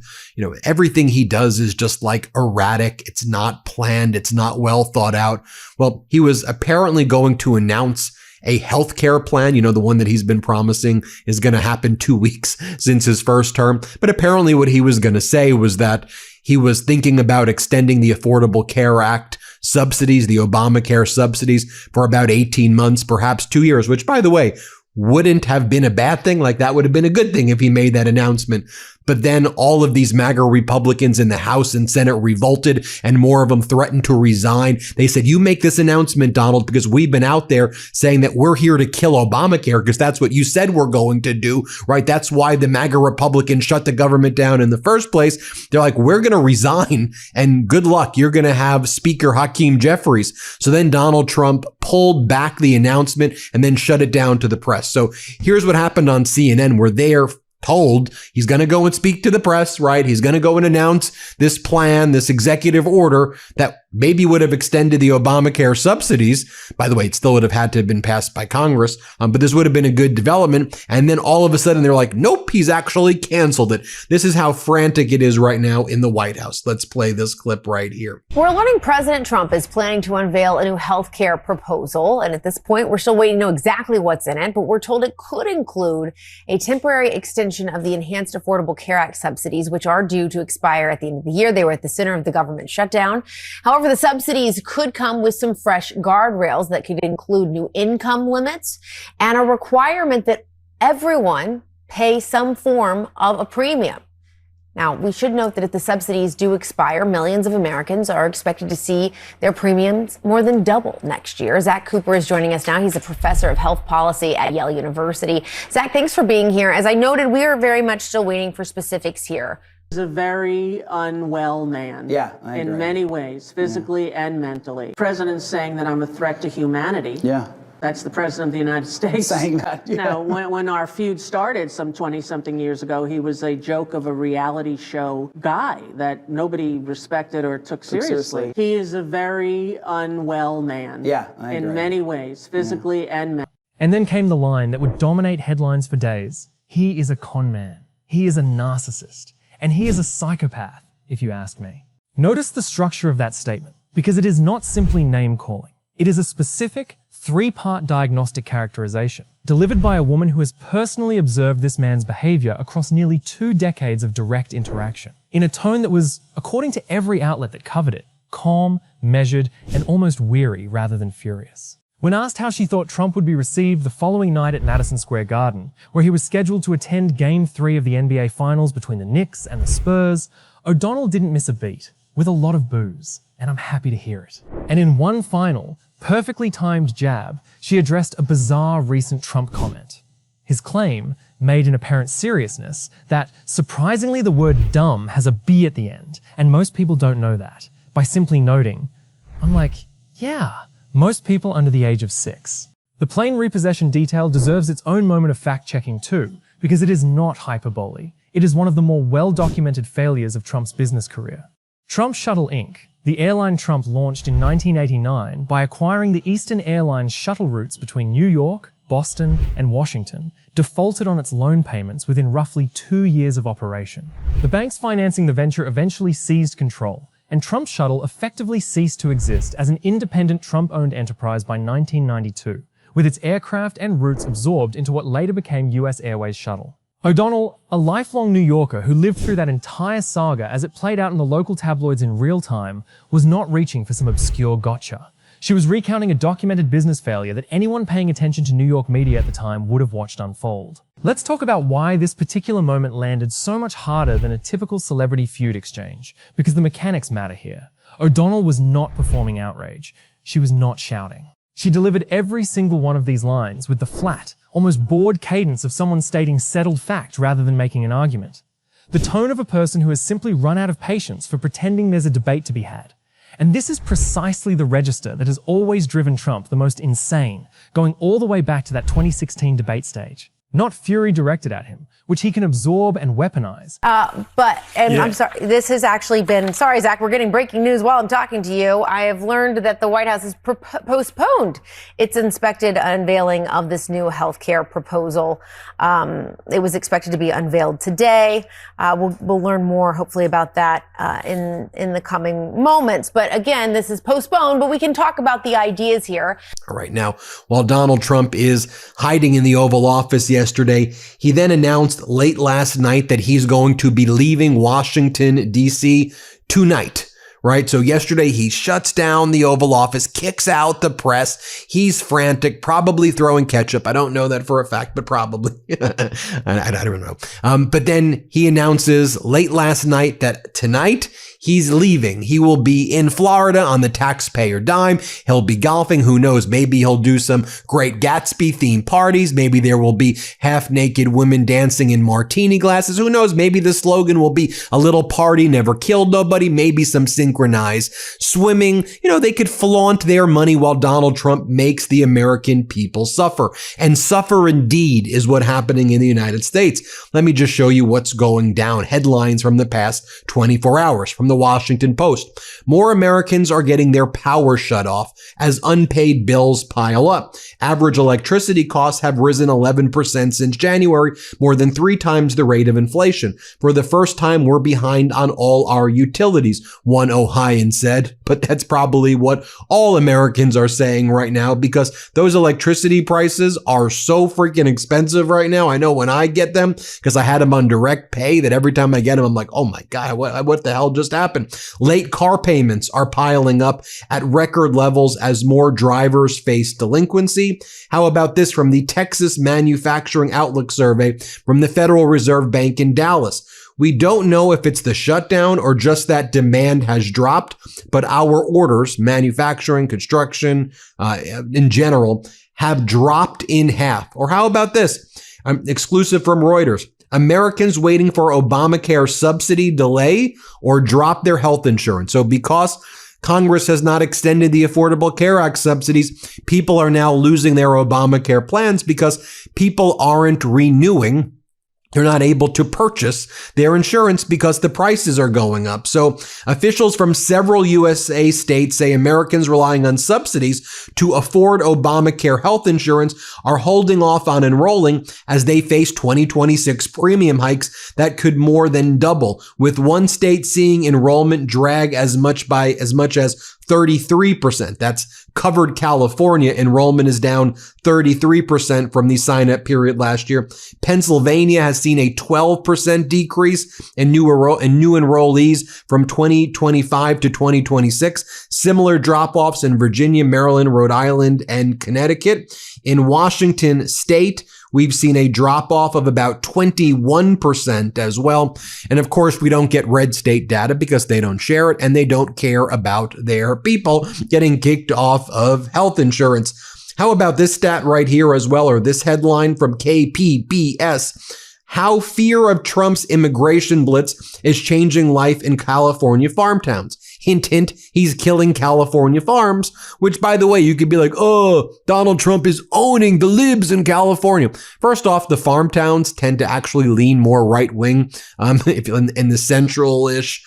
everything he does is just like erratic. It's not planned. It's not well thought out. Well, he was apparently going to announce a healthcare plan, the one that he's been promising is going to happen 2 weeks since his first term. But apparently what he was going to say was that he was thinking about extending the Affordable Care Act subsidies, the Obamacare subsidies, for about 18 months, perhaps 2 years, which, by the way, wouldn't have been a bad thing. Like, that would have been a good thing if he made that announcement. But then all of these MAGA Republicans in the House and Senate revolted, and more of them threatened to resign. They said, you make this announcement, Donald, because we've been out there saying that we're here to kill Obamacare because that's what you said we're going to do, right? That's why the MAGA Republicans shut the government down in the first place. They're like, we're going to resign, and good luck. You're going to have Speaker Hakeem Jeffries. So then Donald Trump pulled back the announcement and then shut it down to the press. So here's what happened on CNN, where they're told he's going to go and speak to the press, right? He's going to go and announce this plan, this executive order that maybe would have extended the Obamacare subsidies. By the way, it still would have had to have been passed by Congress, but this would have been a good development. And then all of a sudden they're like, nope, he's actually canceled it. This is how frantic it is right now in the White House. Let's play this clip right here. We're learning President Trump is planning to unveil a new health care proposal. And at this point, we're still waiting to know exactly what's in it, but we're told it could include a temporary extension of the Enhanced Affordable Care Act subsidies, which are due to expire at the end of the year. They were at the center of the government shutdown. However, for the subsidies could come with some fresh guardrails that could include new income limits and a requirement that everyone pay some form of a premium. Now, we should note that if the subsidies do expire, millions of Americans are expected to see their premiums more than double next year. Zach Cooper is joining us now. He's a professor of health policy at Yale University. Zach, thanks for being here. As I noted, we are very much still waiting for specifics here. He's a very unwell man. Yeah, I agree. In many ways, physically and mentally. The president's saying that I'm a threat to humanity. Yeah. That's the president of the United States. Saying that, yeah. Now, when our feud started some 20-something years ago, he was a joke of a reality show guy that nobody respected or took seriously. He is a very unwell man. Yeah, I agree. In many ways, physically and mentally. And then came the line that would dominate headlines for days. He is a con man. He is a narcissist. And he is a psychopath, if you ask me. Notice the structure of that statement, because it is not simply name-calling. It is a specific, three-part diagnostic characterization, delivered by a woman who has personally observed this man's behavior across nearly 2 decades of direct interaction, in a tone that was, according to every outlet that covered it, calm, measured, and almost weary rather than furious. When asked how she thought Trump would be received the following night at Madison Square Garden, where he was scheduled to attend Game 3 of the NBA Finals between the Knicks and the Spurs, O'Donnell didn't miss a beat, with a lot of boos, and I'm happy to hear it. And in one final, perfectly timed jab, she addressed a bizarre recent Trump comment. His claim, made in apparent seriousness, that surprisingly the word dumb has a B at the end, and most people don't know that, by simply noting, I'm like, yeah, most people under the age of 6. The plane repossession detail deserves its own moment of fact-checking too, because it is not hyperbole. It is one of the more well-documented failures of Trump's business career. Trump Shuttle Inc., the airline Trump launched in 1989 by acquiring the Eastern Airlines shuttle routes between New York, Boston, and Washington, defaulted on its loan payments within roughly 2 years of operation. The banks financing the venture eventually seized control, and Trump Shuttle effectively ceased to exist as an independent Trump-owned enterprise by 1992, with its aircraft and routes absorbed into what later became US Airways Shuttle. O'Donnell, a lifelong New Yorker who lived through that entire saga as it played out in the local tabloids in real time, was not reaching for some obscure gotcha. She was recounting a documented business failure that anyone paying attention to New York media at the time would have watched unfold. Let's talk about why this particular moment landed so much harder than a typical celebrity feud exchange, because the mechanics matter here. O'Donnell was not performing outrage. She was not shouting. She delivered every single one of these lines with the flat, almost bored cadence of someone stating settled fact rather than making an argument. The tone of a person who has simply run out of patience for pretending there's a debate to be had. And this is precisely the register that has always driven Trump the most insane, going all the way back to that 2016 debate stage. Not fury directed at him, which he can absorb and weaponize. I'm sorry, this has actually been, sorry, Zach, we're getting breaking news while I'm talking to you. I have learned that the White House has postponed its expected unveiling of this new healthcare proposal. It was expected to be unveiled today. We'll learn more, hopefully, about that in the coming moments. But again, this is postponed, but we can talk about the ideas here. All right. Now, while Donald Trump is hiding in the Oval Office yesterday, he then announced late last night that he's going to be leaving Washington, D.C. tonight. Right. So yesterday he shuts down the Oval Office, kicks out the press. He's frantic, probably throwing ketchup. I don't know that for a fact, but probably. I don't know. But then he announces late last night that tonight he's leaving. He will be in Florida on the taxpayer dime. He'll be golfing. Who knows? Maybe he'll do some Great Gatsby themed parties. Maybe there will be half naked women dancing in martini glasses. Who knows? Maybe the slogan will be a little party, never killed nobody. Maybe some synchronized swimming. You know, they could flaunt their money while Donald Trump makes the American people suffer. And suffer indeed is what's happening in the United States. Let me just show you what's going down. Headlines from the past 24 hours from the Washington Post. More Americans are getting their power shut off as unpaid bills pile up. Average electricity costs have risen 11% since January, more than 3 times the rate of inflation. For the first time, we're behind on all our utilities. One Ohioans said, but that's probably what all Americans are saying right now because those electricity prices are so freaking expensive right now. I know when I get them, because I had them on direct pay, that every time I get them, I'm like, oh my God, what the hell just happened? Late car payments are piling up at record levels as more drivers face delinquency. How about this from the Texas Manufacturing Outlook survey from the Federal Reserve Bank in Dallas? We don't know if it's the shutdown or just that demand has dropped, but our orders, manufacturing, construction, in general, have dropped in half. Or how about this? Exclusive from Reuters. Americans waiting for Obamacare subsidy delay or drop their health insurance. So because Congress has not extended the Affordable Care Act subsidies, people are now losing their Obamacare plans because people aren't renewing. They're not able to purchase their insurance because the prices are going up. So officials from several USA states say Americans relying on subsidies to afford Obamacare health insurance are holding off on enrolling as they face 2026 premium hikes that could more than double, with one state seeing enrollment drag as much as 33%. That's covered California. Enrollment is down 33% from the sign-up period last year. Pennsylvania has seen a 12% decrease in new enrollees from 2025 to 2026. Similar drop-offs in Virginia, Maryland, Rhode Island, and Connecticut. In Washington state, we've seen a drop-off of about 21% as well. And of course, we don't get red state data because they don't share it and they don't care about their people getting kicked off of health insurance. How about this stat right here as well, or this headline from KPBS? How fear of Trump's immigration blitz is changing life in California farm towns. Hint, hint, he's killing California farms, which, by the way, you could be like, oh, Donald Trump is owning the libs in California. First off, the farm towns tend to actually lean more right-wing if in the central-ish,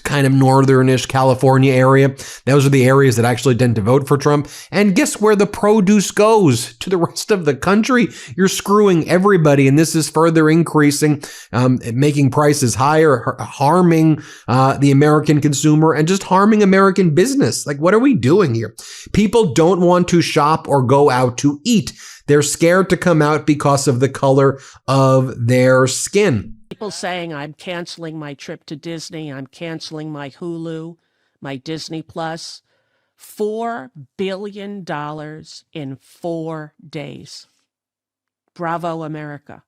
kind of northern-ish California area. Those are the areas that actually tend to vote for Trump. And guess where the produce goes? To the rest of the country. You're screwing everybody, and this is further increasing, making prices higher, harming the American consumer, and just harming American business. Like, what are we doing here? People don't want to shop or go out to eat. They're scared to come out because of the color of their skin. People saying I'm canceling my trip to Disney, I'm canceling my Hulu, my Disney Plus. $4 billion in 4 days. Bravo, America.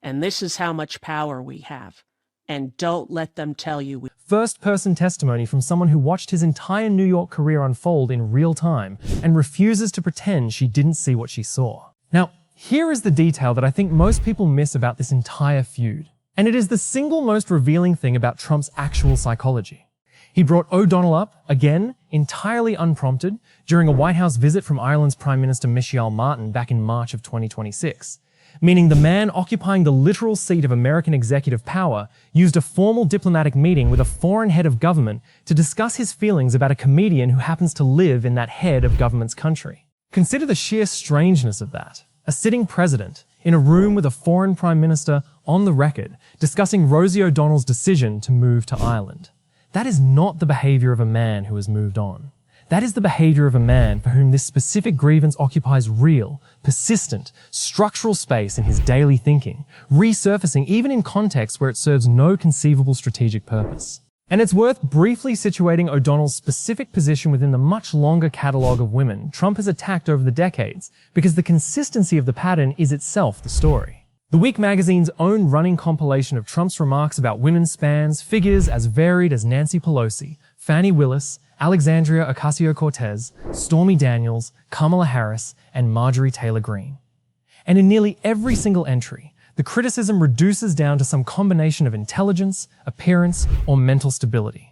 And this is how much power we have. And don't let them tell you. First-person testimony from someone who watched his entire New York career unfold in real time and refuses to pretend she didn't see what she saw. Now, here is the detail that I think most people miss about this entire feud. And it is the single most revealing thing about Trump's actual psychology. He brought O'Donnell up, again, entirely unprompted, during a White House visit from Ireland's Prime Minister Michelle Martin back in March of 2026, meaning the man occupying the literal seat of American executive power used a formal diplomatic meeting with a foreign head of government to discuss his feelings about a comedian who happens to live in that head of government's country. Consider the sheer strangeness of that. A sitting president in a room with a foreign prime minister on the record discussing Rosie O'Donnell's decision to move to Ireland. That is not the behavior of a man who has moved on. That is the behavior of a man for whom this specific grievance occupies real, persistent, structural space in his daily thinking, resurfacing even in contexts where it serves no conceivable strategic purpose. And it's worth briefly situating O'Donnell's specific position within the much longer catalogue of women Trump has attacked over the decades, because the consistency of the pattern is itself the story. The Week magazine's own running compilation of Trump's remarks about women spans figures as varied as Nancy Pelosi, Fani Willis, Alexandria Ocasio-Cortez, Stormy Daniels, Kamala Harris, and Marjorie Taylor Greene. And in nearly every single entry, the criticism reduces down to some combination of intelligence, appearance, or mental stability.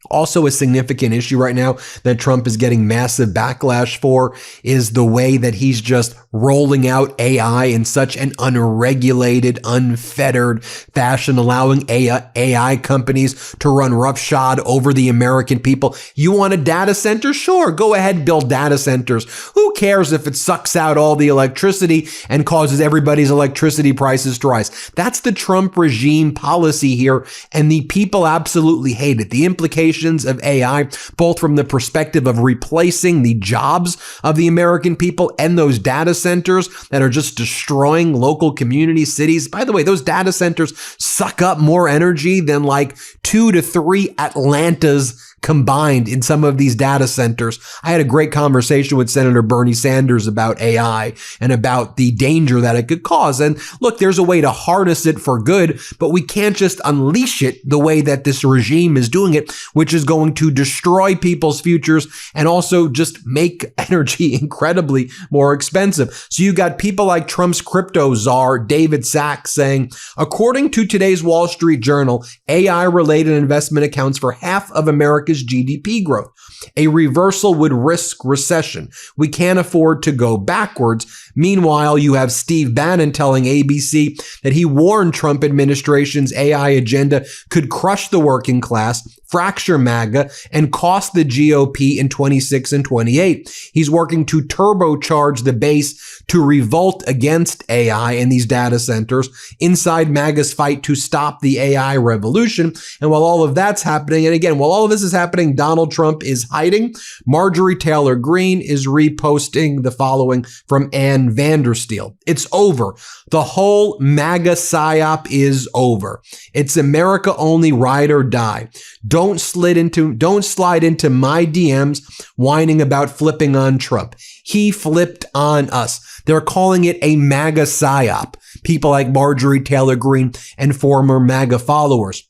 Also, a significant issue right now that Trump is getting massive backlash for is the way that he's just rolling out AI in such an unregulated, unfettered fashion, allowing AI companies to run roughshod over the American people. You want a data center? Sure, go ahead, build data centers. Who cares if it sucks out all the electricity and causes everybody's electricity prices to rise? That's the Trump regime policy here, and the people absolutely hate it. The implication implications of AI, both from the perspective of replacing the jobs of the American people and those data centers that are just destroying local communities, cities. By the way, those data centers suck up more energy than like 2 to 3 Atlantas combined in some of these data centers. I had a great conversation with Senator Bernie Sanders about AI and about the danger that it could cause. And look, there's a way to harness it for good, but we can't just unleash it the way that this regime is doing it, which is going to destroy people's futures and also just make energy incredibly more expensive. So you got people like Trump's crypto czar, David Sachs, saying, according to today's Wall Street Journal, AI-related investment accounts for half of America's GDP growth. A reversal would risk recession. We can't afford to go backwards. Meanwhile, you have Steve Bannon telling ABC that he warned Trump administration's AI agenda could crush the working class, fracture MAGA, and cost the GOP in 26 and 28. He's working to turbocharge the base to revolt against AI in these data centers inside MAGA's fight to stop the AI revolution. And while all of that's happening, and again, while all of this is happening, Donald Trump is hiding. Marjorie Taylor Greene is reposting the following from Ann Vandersteel. It's over. The whole MAGA psyop is over. It's America only, ride or die. Don't slide into my DMs whining about flipping on Trump. He flipped on us. They're calling it a MAGA psyop. People like Marjorie Taylor Greene and former MAGA followers.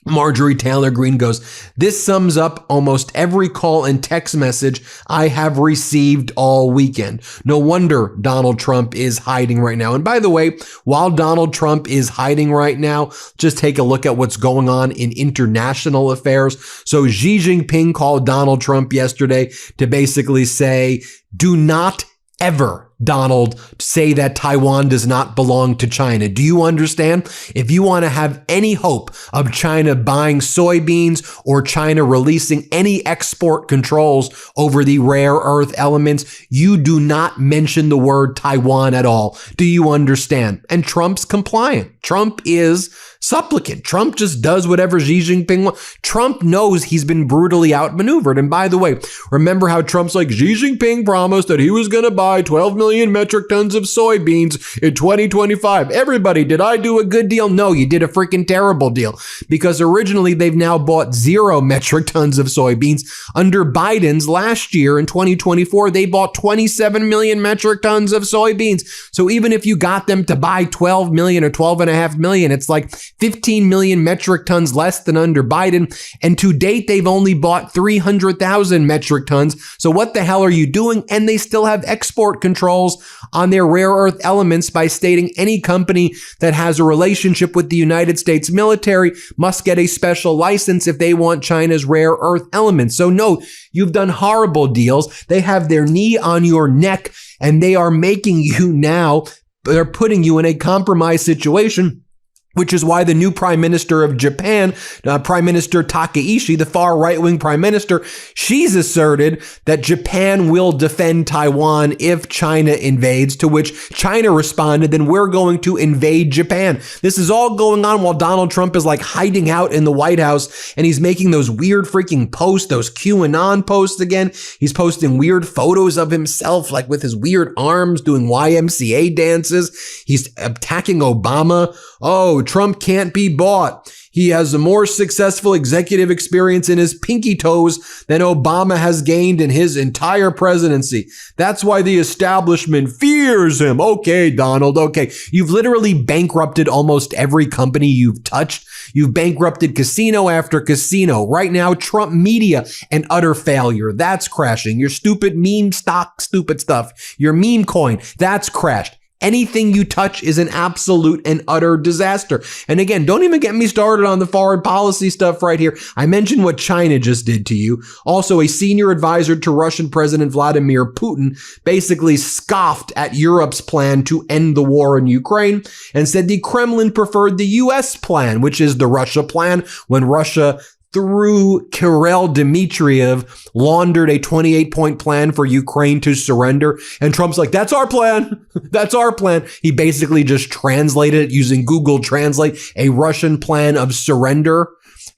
Marjorie Taylor Greene goes, this sums up almost every call and text message I have received all weekend. No wonder Donald Trump is hiding right now. And by the way, while Donald Trump is hiding right now, just take a look at what's going on in international affairs. So Xi Jinping called Donald Trump yesterday to basically say, do not ever, Donald, say that Taiwan does not belong to China. Do you understand? If you want to have any hope of China buying soybeans or China releasing any export controls over the rare earth elements, you do not mention the word Taiwan at all. Do you understand? And Trump's compliant. Trump is supplicant. Trump just does whatever Xi Jinping wants. Trump knows he's been brutally outmaneuvered. And by the way, remember how Trump's like, Xi Jinping promised that he was going to buy 12 million metric tons of soybeans in 2025. Everybody, did I do a good deal? No, you did a freaking terrible deal, because originally they've now bought 0 metric tons of soybeans. Under Biden's last year in 2024, they bought 27 million metric tons of soybeans. So even if you got them to buy 12 million or 12.5 million, it's like 15 million metric tons less than under Biden. And to date, they've only bought 300,000 metric tons. So what the hell are you doing? And they still have export controls on their rare earth elements by stating any company that has a relationship with the United States military must get a special license if they want China's rare earth elements. So no, you've done horrible deals. They have their knee on your neck, and they are making you now, they're putting you in a compromised situation, which is why the new Prime Minister of Japan, Prime Minister Takaishi, the far right-wing Prime Minister, she's asserted that Japan will defend Taiwan if China invades, to which China responded, then we're going to invade Japan. This is all going on while Donald Trump is like hiding out in the White House, and he's making those weird freaking posts, those QAnon posts again. He's posting weird photos of himself, like with his weird arms doing YMCA dances. He's attacking Obama. Oh, Trump can't be bought. He has a more successful executive experience in his pinky toes than Obama has gained in his entire presidency. That's why the establishment fears him. Okay, Donald, okay. You've literally bankrupted almost every company you've touched. You've bankrupted casino after casino. Right now, Trump Media, an utter failure. That's crashing. Your stupid meme stock, stupid stuff. Your meme coin, that's crashed. Anything you touch is an absolute and utter disaster. And again, don't even get me started on the foreign policy stuff right here. I mentioned what China just did to you. Also, a senior advisor to Russian President Vladimir Putin basically scoffed at Europe's plan to end the war in Ukraine and said the Kremlin preferred the U.S. plan, which is the Russia plan, when Russia through Kirill Dmitriev, laundered a 28-point plan for Ukraine to surrender. And Trump's like, that's our plan. That's our plan. He basically just translated it using Google Translate, a Russian plan of surrender,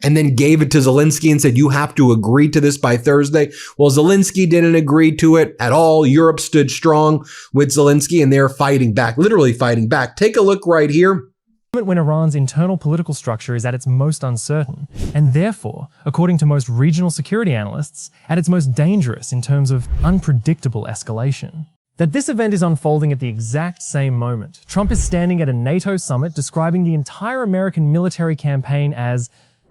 and then gave it to Zelensky and said, you have to agree to this by Thursday. Well, Zelensky didn't agree to it at all. Europe stood strong with Zelensky, and they're fighting back, literally fighting back. Take a look right here. When Iran's internal political structure is at its most uncertain, and therefore, according to most regional security analysts, at its most dangerous in terms of unpredictable escalation. That this event is unfolding at the exact same moment. Trump is standing at a NATO summit describing the entire American military campaign as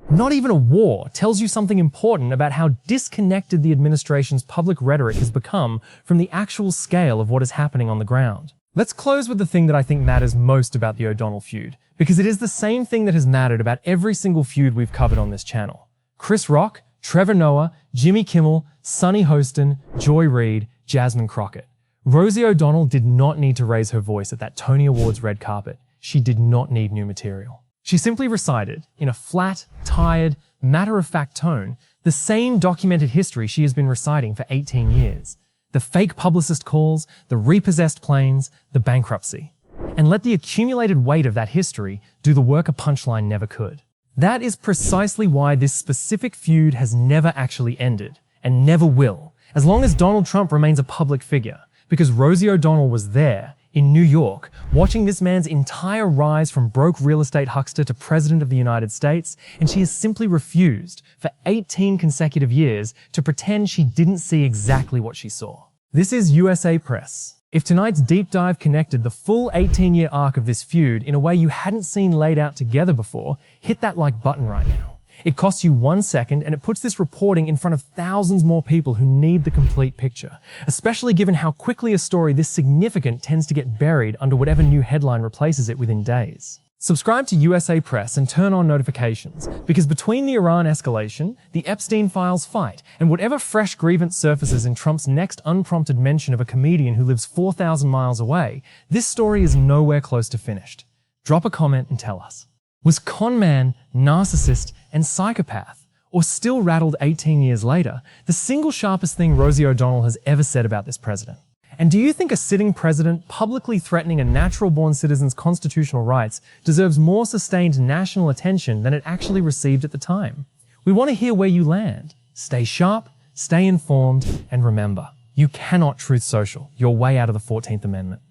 not even a war tells you something important about how disconnected the administration's public rhetoric has become from the actual scale of what is happening on the ground. Let's close with the thing that I think matters most about the O'Donnell feud, because it is the same thing that has mattered about every single feud we've covered on this channel. Chris Rock, Trevor Noah, Jimmy Kimmel, Sonny Hostin, Joy Reid, Jasmine Crockett. Rosie O'Donnell did not need to raise her voice at that Tony Awards red carpet. She did not need new material. She simply recited, in a flat, tired, matter-of-fact tone, the same documented history she has been reciting for 18 years. The fake publicist calls, the repossessed planes, the bankruptcy. And let the accumulated weight of that history do the work a punchline never could. That is precisely why this specific feud has never actually ended, and never will, as long as Donald Trump remains a public figure, because Rosie O'Donnell was there, in New York, watching this man's entire rise from broke real estate huckster to President of the United States, and she has simply refused, for 18 consecutive years, to pretend she didn't see exactly what she saw. This is USA Press. If tonight's deep dive connected the full 18-year arc of this feud in a way you hadn't seen laid out together before, hit that like button right now. It costs you 1 second, and it puts this reporting in front of thousands more people who need the complete picture, especially given how quickly a story this significant tends to get buried under whatever new headline replaces it within days. Subscribe to USA Press and turn on notifications, because between the Iran escalation, the Epstein files fight, and whatever fresh grievance surfaces in Trump's next unprompted mention of a comedian who lives 4,000 miles away, this story is nowhere close to finished. Drop a comment and tell us. Was con man, narcissist, and psychopath, or still rattled 18 years later, the single sharpest thing Rosie O'Donnell has ever said about this president? And do you think a sitting president publicly threatening a natural-born citizen's constitutional rights deserves more sustained national attention than it actually received at the time? We want to hear where you land. Stay sharp, stay informed, and remember, you cannot truth social your way out of the 14th Amendment.